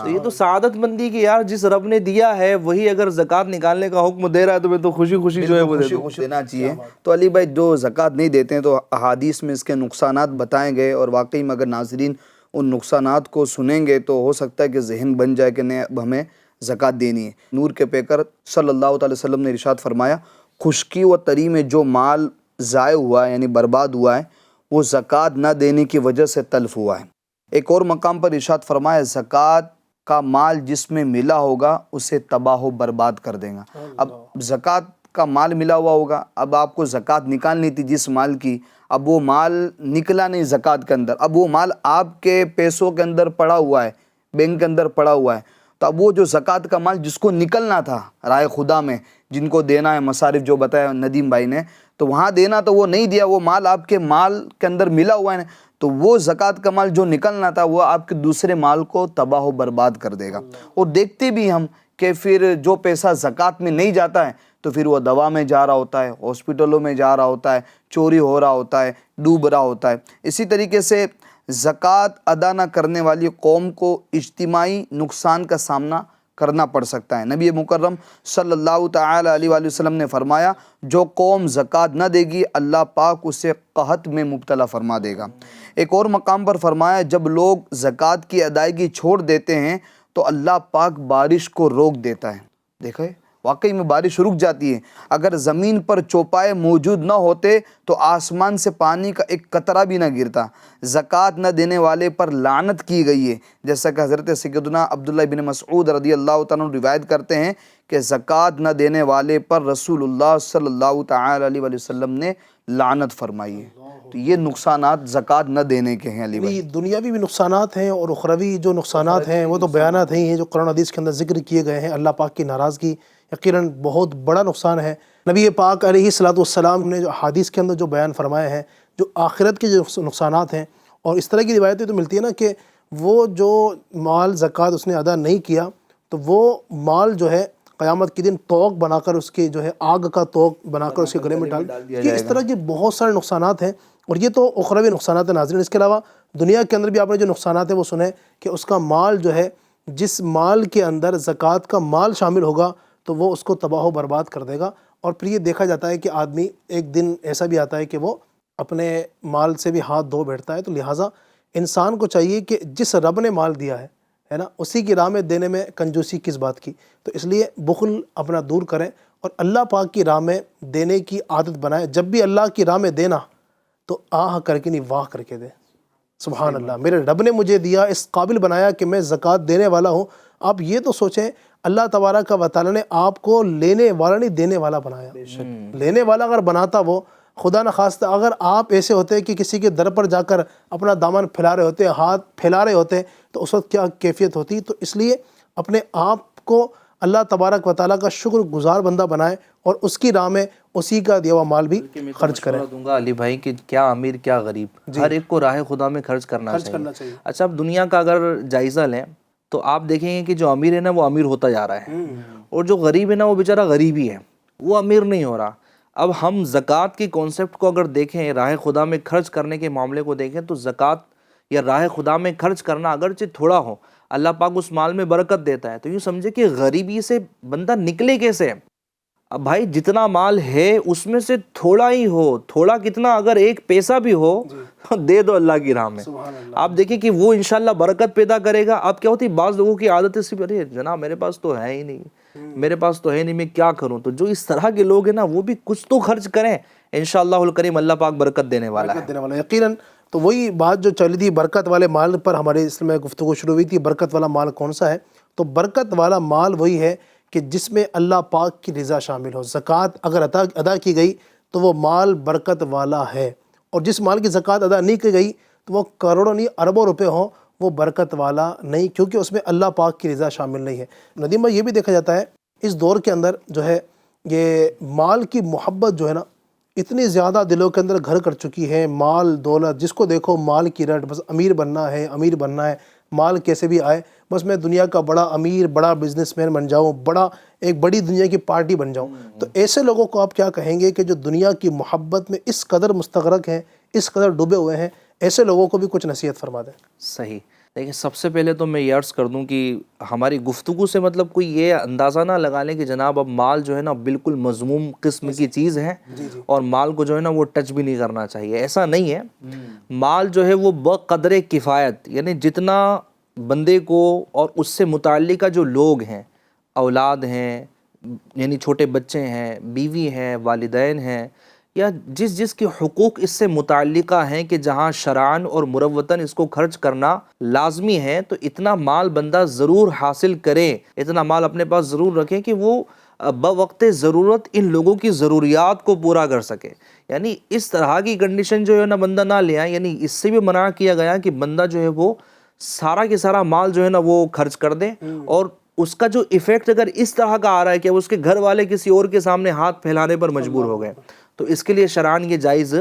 Speaker 4: تو یہ تو سعادت مندی کہ یار جس رب نے دیا ہے وہی اگر زکوٰۃ نکالنے کا حکم دے رہا ہے تو میں تو خوشی جو ہے وہ
Speaker 3: دینا چاہیے. تو علی بھائی جو زکوٰۃ نہیں دیتے ہیں تو احادیث میں اس کے نقصانات بتائے گئے, اور واقعی میں اگر ناظرین ان نقصانات کو سنیں گے تو ہو سکتا ہے کہ ذہن بن جائے کہ نہیں اب ہمیں زکوٰۃ دینی ہے. نور کے پیکر صلی اللہ تعالی وسلم نے ارشاد فرمایا, خشکی و تری میں جو مال ضائع ہوا ہے یعنی برباد ہوا ہے, وہ زکوٰۃ نہ دینے کی وجہ سے تلف ہوا ہے۔ ایک اور مقام پر ارشاد فرمایا زکوٰۃ کا مال جس میں ملا ہوگا اسے تباہ و برباد کر دے گا۔ اب زکوٰۃ کا مال ملا ہوا ہوگا، اب آپ کو زکوٰۃ نکالنی تھی جس مال کی، اب وہ مال نکلا نہیں زکوٰۃ کے اندر، اب وہ مال آپ کے پیسوں کے اندر پڑا ہوا ہے، بینک کے اندر پڑا ہوا ہے، تو اب وہ جو زکوٰۃ کا مال جس کو نکلنا تھا راہ خدا میں، جن کو دینا ہے مصارف جو بتایا ندیم بھائی نے، تو وہاں دینا تو وہ نہیں دیا، وہ مال آپ کے مال کے اندر ملا ہوا ہے، تو وہ زکوٰۃ کا مال جو نکلنا تھا وہ آپ کے دوسرے مال کو تباہ و برباد کر دے گا۔ اور دیکھتے بھی ہم کہ پھر جو پیسہ زکوٰۃ میں نہیں جاتا ہے تو پھر وہ دوا میں جا رہا ہوتا ہے، ہاسپٹلوں میں جا رہا ہوتا ہے، چوری ہو رہا ہوتا ہے، ڈوب رہا ہوتا ہے۔ اسی طریقے سے زکوٰۃ ادا نہ کرنے والی قوم کو اجتماعی نقصان کا سامنا کرنا پڑ سکتا ہے۔ نبی مکرم صلی اللہ تعالی علیہ وآلہ وسلم نے فرمایا جو قوم زکوٰۃ نہ دے گی اللہ پاک اسے قحط میں مبتلا فرما دے گا۔ ایک اور مقام پر فرمایا جب لوگ زکوٰۃ کی ادائیگی چھوڑ دیتے ہیں تو اللہ پاک بارش کو روک دیتا ہے۔ دیکھیں واقعی میں بارش رک جاتی ہے۔ اگر زمین پر چوپائے موجود نہ ہوتے تو آسمان سے پانی کا ایک قطرہ بھی نہ گرتا۔ زکوٰۃ نہ دینے والے پر لعنت کی گئی ہے، جیسا کہ حضرت سیدنا عبداللہ بن مسعود رضی اللہ تعالیٰ عنہ روایت کرتے ہیں کہ زکوٰۃ نہ دینے والے پر رسول اللہ صلی اللہ تعالی علیہ وآلہ وسلم نے لعنت فرمائی ہے۔ تو یہ نقصانات زکوٰۃ نہ دینے کے ہیں علی بھائی۔
Speaker 2: دنیاوی بھی نقصانات ہیں اور اخروی جو نقصانات ہیں وہ تو بیانات ہیں جو قرآن حدیث کے اندر ذکر کیے گئے ہیں۔ اللہ پاک کی ناراضگی یقیناً بہت بڑا نقصان ہے۔ نبی پاک علیہ الصلوۃ والسلام نے جو حدیث کے اندر جو بیان فرمائے ہیں، جو آخرت کے جو نقصانات ہیں، اور اس طرح کی روایتیں تو ملتی ہیں نا کہ وہ جو مال زکوٰۃ اس نے ادا نہیں کیا تو وہ مال جو ہے قیامت کے دن توق بنا کر اس کے جو ہے آگ کا توق بنا کر اس کے گلے میں ڈال دیا جائے گا۔ اس طرح کے بہت سارے نقصانات ہیں اور یہ تو اخروی نقصانات ہیں ناظرین۔ اس کے علاوہ دنیا کے اندر بھی آپ نے جو نقصانات ہیں وہ سنے کہ اس کا مال جو ہے جس مال کے اندر زکوٰۃ کا مال شامل ہوگا تو وہ اس کو تباہ و برباد کر دے گا۔ اور پھر یہ دیکھا جاتا ہے کہ آدمی ایک دن ایسا بھی آتا ہے کہ وہ اپنے مال سے بھی ہاتھ دھو بیٹھتا ہے۔ تو لہٰذا انسان کو چاہیے کہ جس رب نے مال دیا ہے نا، اسی کی راہ میں دینے میں کنجوسی کس بات کی۔ تو اس لیے بخل اپنا دور کریں اور اللہ پاک کی راہ میں دینے کی عادت بنائیں۔ جب بھی اللہ کی راہ میں دینا تو آہ کر کے نہیں واہ کر کے دیں۔ سبحان اللہ، میرے رب نے مجھے دیا، اس قابل بنایا کہ میں زکوٰۃ دینے والا ہوں۔ آپ یہ تو سوچیں اللہ تبارک و تعالیٰ نے آپ کو لینے والا نہیں دینے والا بنایا۔ لینے والا اگر بناتا وہ خدا نخواستہ اگر آپ ایسے ہوتے کہ کسی کے در پر جا کر اپنا دامن پھیلا رہے ہوتے، ہاتھ پھیلا رہے ہوتے، تو اس وقت کیا کیفیت ہوتی۔ تو اس لیے اپنے آپ کو اللہ تبارک و تعالیٰ کا شکر گزار بندہ بنائیں اور اس کی راہ میں اسی کا دیا ہوا مال بھی خرچ کریں۔
Speaker 4: دوں گا علی بھائی کہ کیا امیر کیا غریب، ہر ایک کو راہ خدا میں خرچ کرنا چاہیے۔ اچھا اب دنیا کا اگر جائزہ لیں تو آپ دیکھیں گے کہ جو امیر ہے نا وہ امیر ہوتا جا رہا ہے اور جو غریب ہے نا وہ بیچارہ غریب ہی ہے، وہ امیر نہیں ہو رہا۔ اب ہم زکوٰۃ کی کانسیپٹ کو اگر دیکھیں، راہ خدا میں خرچ کرنے کے معاملے کو دیکھیں تو زکوٰۃ یا راہ خدا میں خرچ کرنا اگرچہ تھوڑا ہو، اللہ پاک اس مال میں برکت دیتا ہے۔ تو یوں سمجھے کہ غریبی سے بندہ نکلے کیسے؟ اب بھائی جتنا مال ہے اس میں سے تھوڑا ہی ہو، تھوڑا کتنا اگر ایک پیسہ بھی ہو دے دو اللہ کی راہ میں۔ آپ دیکھیں کہ وہ انشاءاللہ برکت پیدا کرے گا۔ اب کیا ہوتی بعض لوگوں کی عادت ہے صرف ارے جناب میرے پاس تو ہے ہی نہیں، میرے پاس تو ہے نہیں، میں کیا کروں؟ تو جو اس طرح کے لوگ ہیں نا وہ بھی کچھ تو خرچ کریں، انشاءاللہ الکریم اللہ پاک برکت دینے والا ہے۔
Speaker 2: یقیناً تو وہی بات جو چلی تھی برکت والے مال پر، ہمارے اس میں گفتگو شروع ہوئی تھی، برکت والا مال کون سا ہے؟ تو برکت والا مال وہی ہے کہ جس میں اللہ پاک کی رضا شامل ہو۔ زکوٰۃ اگر ادا کی گئی تو وہ مال برکت والا ہے، اور جس مال کی زکوٰۃ ادا نہیں کی گئی تو وہ کروڑوں نہیں اربوں روپے ہوں، وہ برکت والا نہیں، کیونکہ اس میں اللہ پاک کی رضا شامل نہیں ہے۔ ندیم بھائی یہ بھی دیکھا جاتا ہے اس دور کے اندر جو ہے یہ مال کی محبت جو ہے نا اتنی زیادہ دلوں کے اندر گھر کر چکی ہے۔ مال دولت جس کو دیکھو مال کی رٹ، بس امیر بننا ہے، امیر بننا ہے، مال کیسے بھی آئے، بس میں دنیا کا بڑا امیر، بڑا بزنس مین بن جاؤں، ایک بڑی دنیا کی پارٹی بن جاؤں۔ تو ایسے لوگوں کو آپ کیا کہیں گے کہ جو دنیا کی محبت میں اس قدر مستغرق ہیں، اس قدر ڈوبے ہوئے ہیں، ایسے لوگوں کو بھی کچھ نصیحت فرما دیں۔
Speaker 4: صحیح۔ دیکھیں سب سے پہلے تو میں یہ عرض کر دوں کہ ہماری گفتگو سے مطلب کوئی یہ اندازہ نہ لگا لیں کہ جناب اب مال جو ہے نا بالکل مذموم قسم کی چیز ہے اور مال کو جو ہے نا وہ ٹچ بھی نہیں کرنا چاہیے، ایسا نہیں ہے۔ مال جو ہے وہ بقدر کفایت، یعنی جتنا بندے کو اور اس سے متعلقہ جو لوگ ہیں، اولاد ہیں، یعنی چھوٹے بچے ہیں، بیوی ہیں، والدین ہیں، یا جس کے حقوق اس سے متعلقہ ہیں کہ جہاں شرعاً اور مروتاً اس کو خرچ کرنا لازمی ہے، تو اتنا مال بندہ ضرور حاصل کرے، اتنا مال اپنے پاس ضرور رکھے کہ وہ بوقت ضرورت ان لوگوں کی ضروریات کو پورا کر سکے۔ یعنی اس طرح کی کنڈیشن جو ہے نا بندہ نہ لے آئے، یعنی اس سے بھی منع کیا گیا کہ بندہ جو ہے وہ سارا کے سارا مال جو ہے نا وہ خرچ کر دے، اور اس کا جو ایفیکٹ اگر اس طرح کا آ رہا ہے کہ اس کے گھر والے کسی اور کے سامنے ہاتھ پھیلانے پر مجبور ہو گئے، تو اس کے لیے شرعاً یہ جائز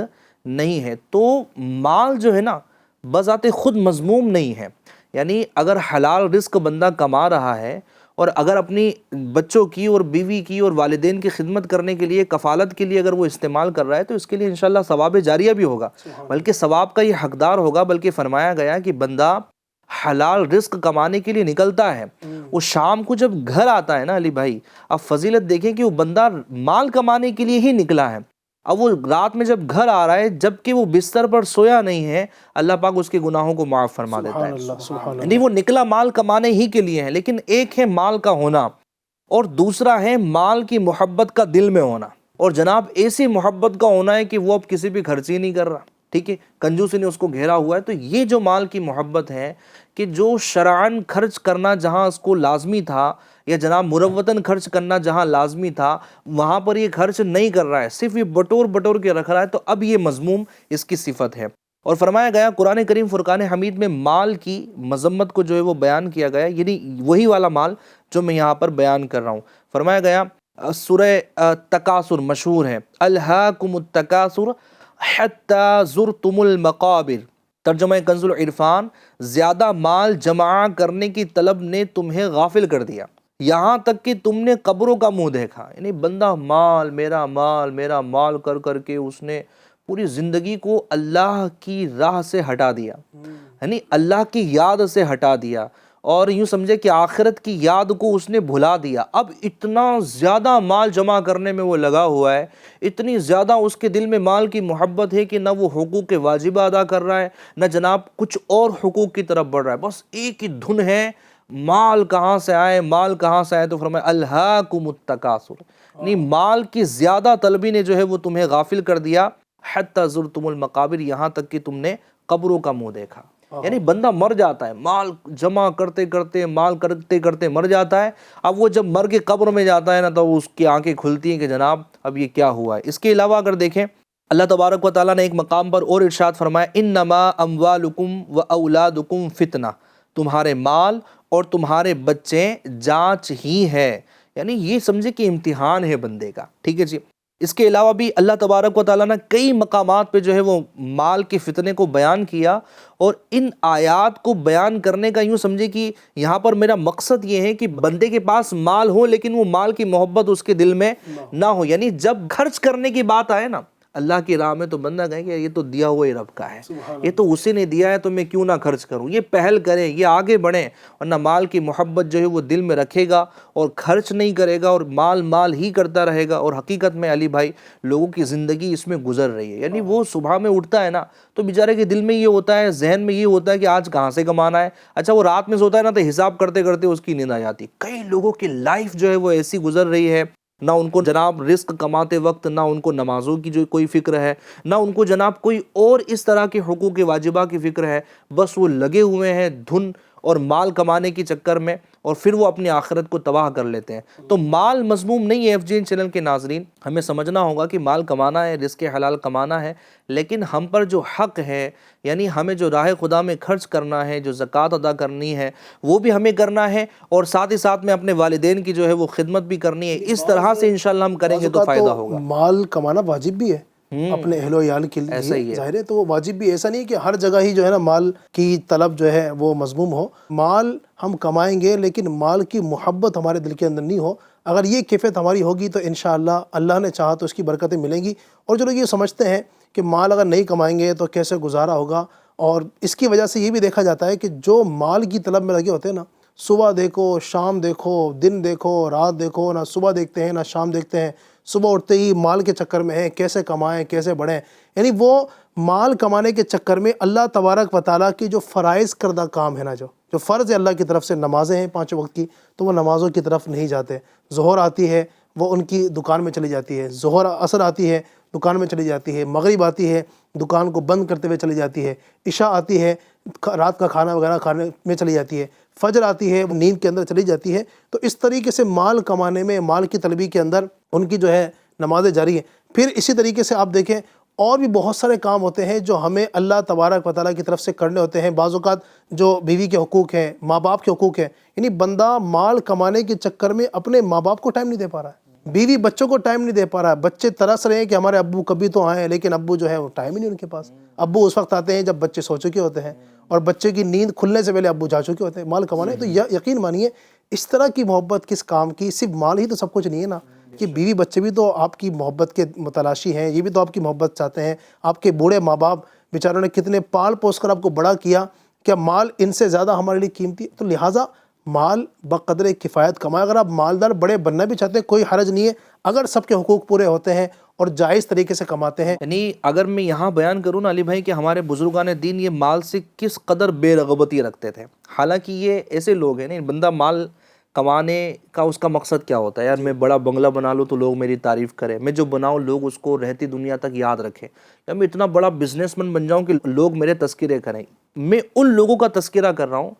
Speaker 4: نہیں ہے۔ تو مال جو ہے نا بذات خود مذموم نہیں ہے، یعنی اگر حلال رزق بندہ کما رہا ہے اور اگر اپنی بچوں کی اور بیوی کی اور والدین کی خدمت کرنے کے لیے، کفالت کے لیے اگر وہ استعمال کر رہا ہے، تو اس کے لیے انشاءاللہ ثواب جاریہ بھی ہوگا، بلکہ ثواب کا یہ حقدار ہوگا۔ بلکہ فرمایا گیا کہ بندہ حلال رزق کمانے کے لیے نکلتا ہے، وہ شام کو جب گھر آتا ہے نا علی بھائی، اب فضیلت دیکھیں کہ وہ بندہ مال کمانے کے لیے ہی نکلا ہے، اب وہ رات میں جب گھر آ رہا ہے، جبکہ وہ بستر پر سویا نہیں ہے، اللہ پاک اس کے گناہوں کو معاف فرما دیتا ہے۔ یعنی وہ نکلا مال کمانے ہی کے لیے ہے، لیکن ایک ہے مال کا ہونا اور دوسرا ہے مال کی محبت کا دل میں ہونا، اور جناب ایسی محبت کا ہونا ہے کہ وہ اب کسی بھی خرچ ہی نہیں کر رہا، ٹھیک ہے، کنجوسی نے اس کو گھیرا ہوا ہے۔ تو یہ جو مال کی محبت ہے کہ جو شرعاً خرچ کرنا جہاں اس کو لازمی تھا، یا جناب مروتاً خرچ کرنا جہاں لازمی تھا، وہاں پر یہ خرچ نہیں کر رہا ہے، صرف یہ بٹور کے رکھ رہا ہے، تو اب یہ مذموم اس کی صفت ہے۔ اور فرمایا گیا قرآن کریم فرقان حمید میں مال کی مذمت کو جو ہے وہ بیان کیا گیا، یعنی وہی والا مال جو میں یہاں پر بیان کر رہا ہوں۔ فرمایا گیا سورہ تکاثر مشہور ہے، الہاکم التکاثر حتی زرتم المقابر، ترجمہ کنز العرفان، زیادہ مال جمع کرنے کی طلب نے تمہیں غافل کر دیا، یہاں تک کہ تم نے قبروں کا منہ دیکھا۔ یعنی بندہ میرا مال کر کر کے اس نے پوری زندگی کو اللہ کی راہ سے ہٹا دیا، یعنی اللہ کی یاد سے ہٹا دیا، اور یوں سمجھے کہ آخرت کی یاد کو اس نے بھلا دیا۔ اب اتنا زیادہ مال جمع کرنے میں وہ لگا ہوا ہے، اتنی زیادہ اس کے دل میں مال کی محبت ہے کہ نہ وہ حقوق واجبہ ادا کر رہا ہے، نہ جناب کچھ اور حقوق کی طرف بڑھ رہا ہے، بس ایک ہی دھن ہے مال کہاں سے آئے، تو فرمایا الہاکم التکاثر، یعنی مال کی زیادہ طلبی نے جو ہے وہ تمہیں غافل کر دیا، حتی زرتم المقابر، یہاں تک کہ تم نے قبروں کا منہ دیکھا۔ یعنی بندہ مر جاتا ہے، مال جمع کرتے کرتے مر جاتا ہے، اب وہ جب مر کے قبر میں جاتا ہے نا، تو اس کی آنکھیں کھلتی ہیں کہ جناب اب یہ کیا ہوا ہے۔ اس کے علاوہ اگر دیکھیں اللہ تبارک و تعالیٰ نے ایک مقام پر اور ارشاد فرمایا، انما اموالکم و اولادکم فتنہ، تمہارے مال اور تمہارے بچے جانچ ہی ہے، یعنی یہ سمجھے کہ امتحان ہے بندے کا، ٹھیک ہے جی۔ اس کے علاوہ بھی اللہ تبارک و تعالیٰ نے کئی مقامات پہ جو ہے وہ مال کے فتنے کو بیان کیا، اور ان آیات کو بیان کرنے کا یوں سمجھے کہ یہاں پر میرا مقصد یہ ہے کہ بندے کے پاس مال ہو لیکن وہ مال کی محبت اس کے دل میں نہ ہو، یعنی جب خرچ کرنے کی بات آئے نا اللہ کی راہ میں، تو بندہ کہے کہ یہ تو دیا ہوا ہی رب کا ہے، یہ تو اسی نے دیا ہے، تو میں کیوں نہ خرچ کروں، یہ پہل کرے، یہ آگے بڑھیں، ورنہ مال کی محبت جو ہے وہ دل میں رکھے گا اور خرچ نہیں کرے گا اور مال ہی کرتا رہے گا، اور حقیقت میں علی بھائی لوگوں کی زندگی اس میں گزر رہی ہے۔ یعنی وہ صبح میں اٹھتا ہے نا تو بیچارے کے دل میں یہ ہوتا ہے، ذہن میں یہ ہوتا ہے کہ آج کہاں سے کمانا ہے، اچھا وہ رات میں سوتا ہے نا تو حساب کرتے کرتے اس کی نیند آ جاتی۔ کئی لوگوں کی لائف جو ہے وہ ایسی گزر رہی ہے، نہ ان کو جناب رزق کماتے وقت نہ ان کو نمازوں کی جو کوئی فکر ہے، نہ ان کو جناب کوئی اور اس طرح کے حقوق واجبہ کی فکر ہے، بس وہ لگے ہوئے ہیں دھن اور مال کمانے کے چکر میں، اور پھر وہ اپنی آخرت کو تباہ کر لیتے ہیں۔ تو مال مذموم نہیں ہے ایف جی این چینل کے ناظرین، ہمیں سمجھنا ہوگا کہ مال کمانا ہے، رزق حلال کمانا ہے، لیکن ہم پر جو حق ہے، یعنی ہمیں جو راہ خدا میں خرچ کرنا ہے، جو زکوٰۃ ادا کرنی ہے وہ بھی ہمیں کرنا ہے، اور ساتھ ہی ساتھ میں اپنے والدین کی جو ہے وہ خدمت بھی کرنی ہے۔ اس طرح سے انشاءاللہ ہم کریں گے تو فائدہ ہوگا۔
Speaker 2: مال کمانا واجب بھی ہے اپنے اہل و عیال کے لیے، ظاہر ہے، تو وہ واجب بھی، ایسا نہیں کہ ہر جگہ ہی جو ہے نا مال کی طلب جو ہے وہ مذموم ہو۔ مال ہم کمائیں گے لیکن مال کی محبت ہمارے دل کے اندر نہیں ہو، اگر یہ کیفیت ہماری ہوگی تو انشاءاللہ اللہ نے چاہا تو اس کی برکتیں ملیں گی۔ اور جو لوگ یہ سمجھتے ہیں کہ مال اگر نہیں کمائیں گے تو کیسے گزارا ہوگا، اور اس کی وجہ سے یہ بھی دیکھا جاتا ہے کہ جو مال کی طلب میں لگے ہوتے ہیں نا، صبح دیکھو، شام دیکھو، دن دیکھو، رات دیکھو، نہ صبح دیکھتے ہیں نہ شام دیکھتے ہیں، صبح اٹھتے ہی مال کے چکر میں ہیں، کیسے کمائیں، کیسے بڑھیں، یعنی وہ مال کمانے کے چکر میں اللہ تبارک و تعالیٰ کی جو فرائض کردہ کام ہے نا، جو فرض ہے اللہ کی طرف سے، نمازیں ہیں 5 وقت کی، تو وہ نمازوں کی طرف نہیں جاتے۔ ظہر آتی ہے، وہ ان کی دکان میں چلی جاتی ہے، ظہر عصر آتی ہے دکان میں چلی جاتی ہے، مغرب آتی ہے دکان کو بند کرتے ہوئے چلی جاتی ہے، عشاء آتی ہے رات کا کھانا وغیرہ کھانے میں چلی جاتی ہے، فجر آتی ہے نیند کے اندر چلی جاتی ہے۔ تو اس طریقے سے مال کمانے میں، مال کی طلبی کے اندر ان کی جو ہے نمازیں جاری ہیں۔ پھر اسی طریقے سے آپ دیکھیں اور بھی بہت سارے کام ہوتے ہیں جو ہمیں اللہ تبارک و تعالیٰ کی طرف سے کرنے ہوتے ہیں۔ بعض اوقات جو بیوی کے حقوق ہیں، ماں باپ کے حقوق ہیں، یعنی بندہ مال کمانے کے چکر میں اپنے ماں باپ کو ٹائم نہیں دے پا رہا ہے، بیوی بچوں کو ٹائم نہیں دے پا رہا ہے، بچے ترس رہے ہیں کہ ہمارے ابو کبھی تو آئیں، لیکن ابو جو ہے وہ ٹائم ہی نہیں ان کے پاس۔ ابو اس وقت آتے ہیں جب بچے سو چکے ہوتے ہیں، اور بچے کی نیند کھلنے سے پہلے ابو جا چکے ہوتے ہیں مال کمانے۔ تو یقین مانیے اس طرح کی محبت کس کام کی، صرف مال ہی تو سب کچھ نہیں ہے نا، کہ بیوی بچے بھی تو آپ کی محبت کے متلاشی ہیں، یہ بھی تو آپ کی محبت چاہتے ہیں۔ آپ کے بوڑھے ماں باپ بیچاروں نے کتنے پال پوس کر آپ کو بڑا کیا، کیا مال ان سے زیادہ ہمارے لیے قیمتی ہے؟ تو لہٰذا مال بقدر کفایت کمائے۔ اگر آپ مالدار بڑے بننا بھی چاہتے ہیں کوئی حرج نہیں ہے، اگر سب کے حقوق پورے ہوتے ہیں اور جائز طریقے سے کماتے ہیں۔
Speaker 4: یعنی اگر میں یہاں بیان کروں نا علی بھائی کہ ہمارے بزرگان دین یہ مال سے کس قدر بے رغبتی رکھتے تھے، حالانکہ یہ ایسے لوگ ہیں، نہیں بندہ مال کمانے کا اس کا مقصد کیا ہوتا ہے؟ یار میں بڑا بنگلہ بنا لوں تو لوگ میری تعریف کریں، میں جو بناؤں لوگ اس کو رہتی دنیا تک یاد رکھیں، یا میں اتنا بڑا بزنس مین بن جاؤں کہ لوگ میرے تذکرے کریں۔ میں ان لوگوں کا تذکرہ کر رہا ہوں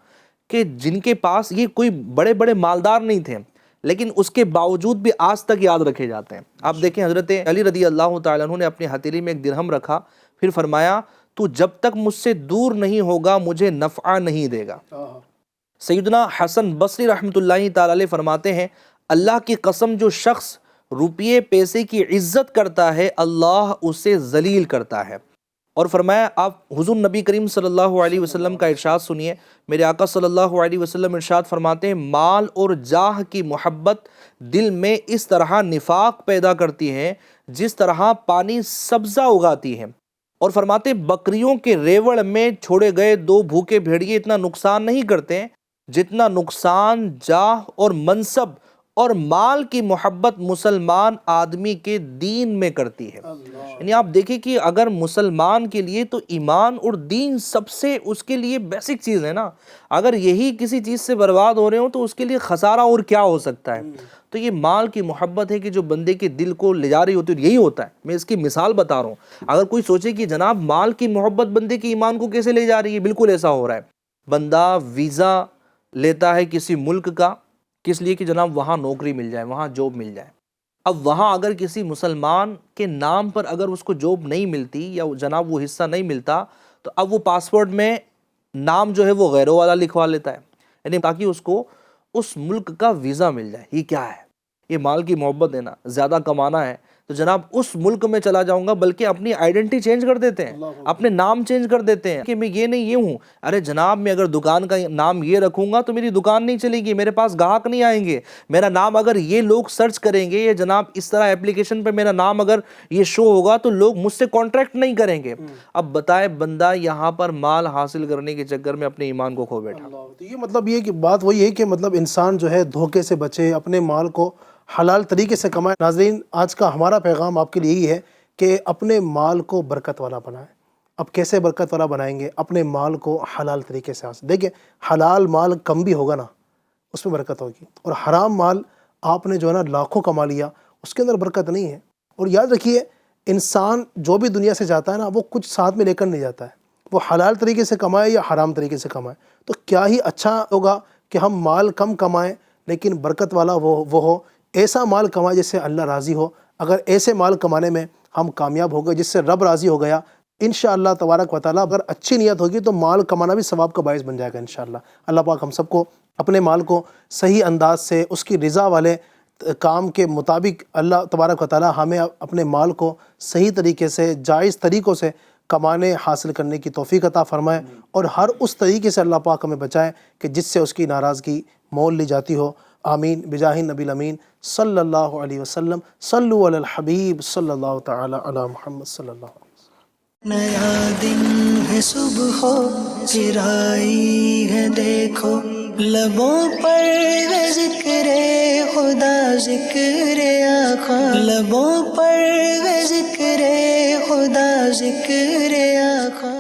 Speaker 4: کہ جن کے پاس یہ کوئی بڑے بڑے مالدار نہیں تھے، لیکن اس کے باوجود بھی آج تک یاد رکھے جاتے ہیں۔ آپ دیکھیں حضرت علی رضی اللہ تعالیٰ عنہ نے اپنی ہتھیلی میں ایک درہم رکھا، پھر فرمایا تو جب تک مجھ سے دور نہیں ہوگا مجھے نفع نہیں دے گا۔ سیدنا حسن بصری رحمۃ اللہ تعالیٰ علیہ فرماتے ہیں اللہ کی قسم جو شخص روپیے پیسے کی عزت کرتا ہے اللہ اسے ذلیل کرتا ہے۔ اور فرمایا آپ حضور نبی کریم صلی اللہ علیہ وسلم کا ارشاد سنیے، میرے آقا صلی اللہ علیہ وسلم ارشاد فرماتے ہیں مال اور جاہ کی محبت دل میں اس طرح نفاق پیدا کرتی ہے جس طرح پانی سبزہ اگاتی ہے۔ اور فرماتے بکریوں کے ریوڑ میں چھوڑے گئے دو بھوکے بھیڑیے اتنا نقصان نہیں کرتے جتنا نقصان جاہ اور منصب اور مال کی محبت مسلمان آدمی کے دین میں کرتی ہے۔ یعنی آپ دیکھیں کہ اگر مسلمان کے لیے تو ایمان اور دین سب سے اس کے لیے بیسک چیز ہے نا، اگر یہی کسی چیز سے برباد ہو رہے ہوں تو اس کے لیے خسارہ اور کیا ہو سکتا ہے؟ تو یہ مال کی محبت ہے کہ جو بندے کے دل کو لے جا رہی ہوتی ہے، یہی ہوتا ہے۔ میں اس کی مثال بتا رہا ہوں، اگر کوئی سوچے کہ جناب مال کی محبت بندے کے ایمان کو کیسے لے جا رہی ہے، بالکل ایسا ہو رہا ہے۔ بندہ ویزا لیتا ہے کسی ملک کا، کس لیے کہ جناب وہاں نوکری مل جائے، وہاں جاب مل جائے۔ اب وہاں اگر کسی مسلمان کے نام پر اگر اس کو جاب نہیں ملتی یا جناب وہ حصہ نہیں ملتا تو اب وہ پاسپورٹ میں نام جو ہے وہ غیروں والا لکھوا لیتا ہے، یعنی تاکہ اس کو اس ملک کا ویزا مل جائے۔ یہ کیا ہے؟ یہ مال کی محبت ہے نا۔ زیادہ کمانا ہے تو جناب اس ملک میں چلا جاؤں گا، بلکہ اپنی آئیڈینٹی چینج کر دیتے ہیں، اپنے نام چینج کر دیتے ہیں کہ میں یہ نہیں یہ ہوں۔ ارے جناب میں اگر دکان کا نام یہ رکھوں گا تو میری دکان نہیں چلے گی، میرے پاس گاہک نہیں آئیں گے۔ میرا نام اگر یہ لوگ سرچ کریں گے، یہ جناب اس طرح اپلیکیشن پہ میرا نام اگر یہ شو ہوگا تو لوگ مجھ سے کانٹریکٹ نہیں کریں گے۔ اب بتائے بندہ یہاں پر مال حاصل کرنے کے چکر میں اپنے ایمان کو کھو بیٹھا۔
Speaker 2: تو یہ مطلب یہ کہ بات وہی ہے کہ مطلب انسان جو ہے دھوکے سے بچے، اپنے مال کو حلال طریقے سے کمائے۔ ناظرین آج کا ہمارا پیغام آپ کے لیے یہی ہے کہ اپنے مال کو برکت والا بنائیں۔ اب کیسے برکت والا بنائیں گے؟ اپنے مال کو حلال طریقے سے حاصل۔ دیکھیں حلال مال کم بھی ہوگا نا اس میں برکت ہوگی، اور حرام مال آپ نے جو ہے نا لاکھوں کما لیا اس کے اندر برکت نہیں ہے۔ اور یاد رکھیے انسان جو بھی دنیا سے جاتا ہے نا وہ کچھ ساتھ میں لے کر نہیں جاتا ہے، وہ حلال طریقے سے کمائے یا حرام طریقے سے کمائے۔ تو کیا ہی اچھا ہوگا کہ ہم مال کم کمائیں لیکن برکت والا وہ ہو، ایسا مال کمائے جس سے اللہ راضی ہو۔ اگر ایسے مال کمانے میں ہم کامیاب ہو گئے جس سے رب راضی ہو گیا، انشاءاللہ تبارک و تعالیٰ اگر اچھی نیت ہوگی تو مال کمانا بھی ثواب کا باعث بن جائے گا انشاءاللہ۔ اللہ پاک ہم سب کو اپنے مال کو صحیح انداز سے اس کی رضا والے کام کے مطابق اللہ تبارک و تعالیٰ ہمیں اپنے مال کو صحیح طریقے سے جائز طریقوں سے کمانے حاصل کرنے کی توفیق عطا فرمائے، اور ہر اس طریقے سے اللہ پاک ہمیں بچائے کہ جس سے اس کی ناراضگی مول لی جاتی ہو۔ آمین بجاہ نبی الامین صلی اللہ علیہ وسلم۔ صلو علی الحبیب صلی اللہ تعالی علی محمد صلی اللہ علیہ وسلم۔
Speaker 1: نیا دن ہے صبح پھر آئی ہے دیکھو، لبوں پر ہے ذکر خدا ذکر آقا، لبوں پر ہے ذکر خدا ذکر آقا۔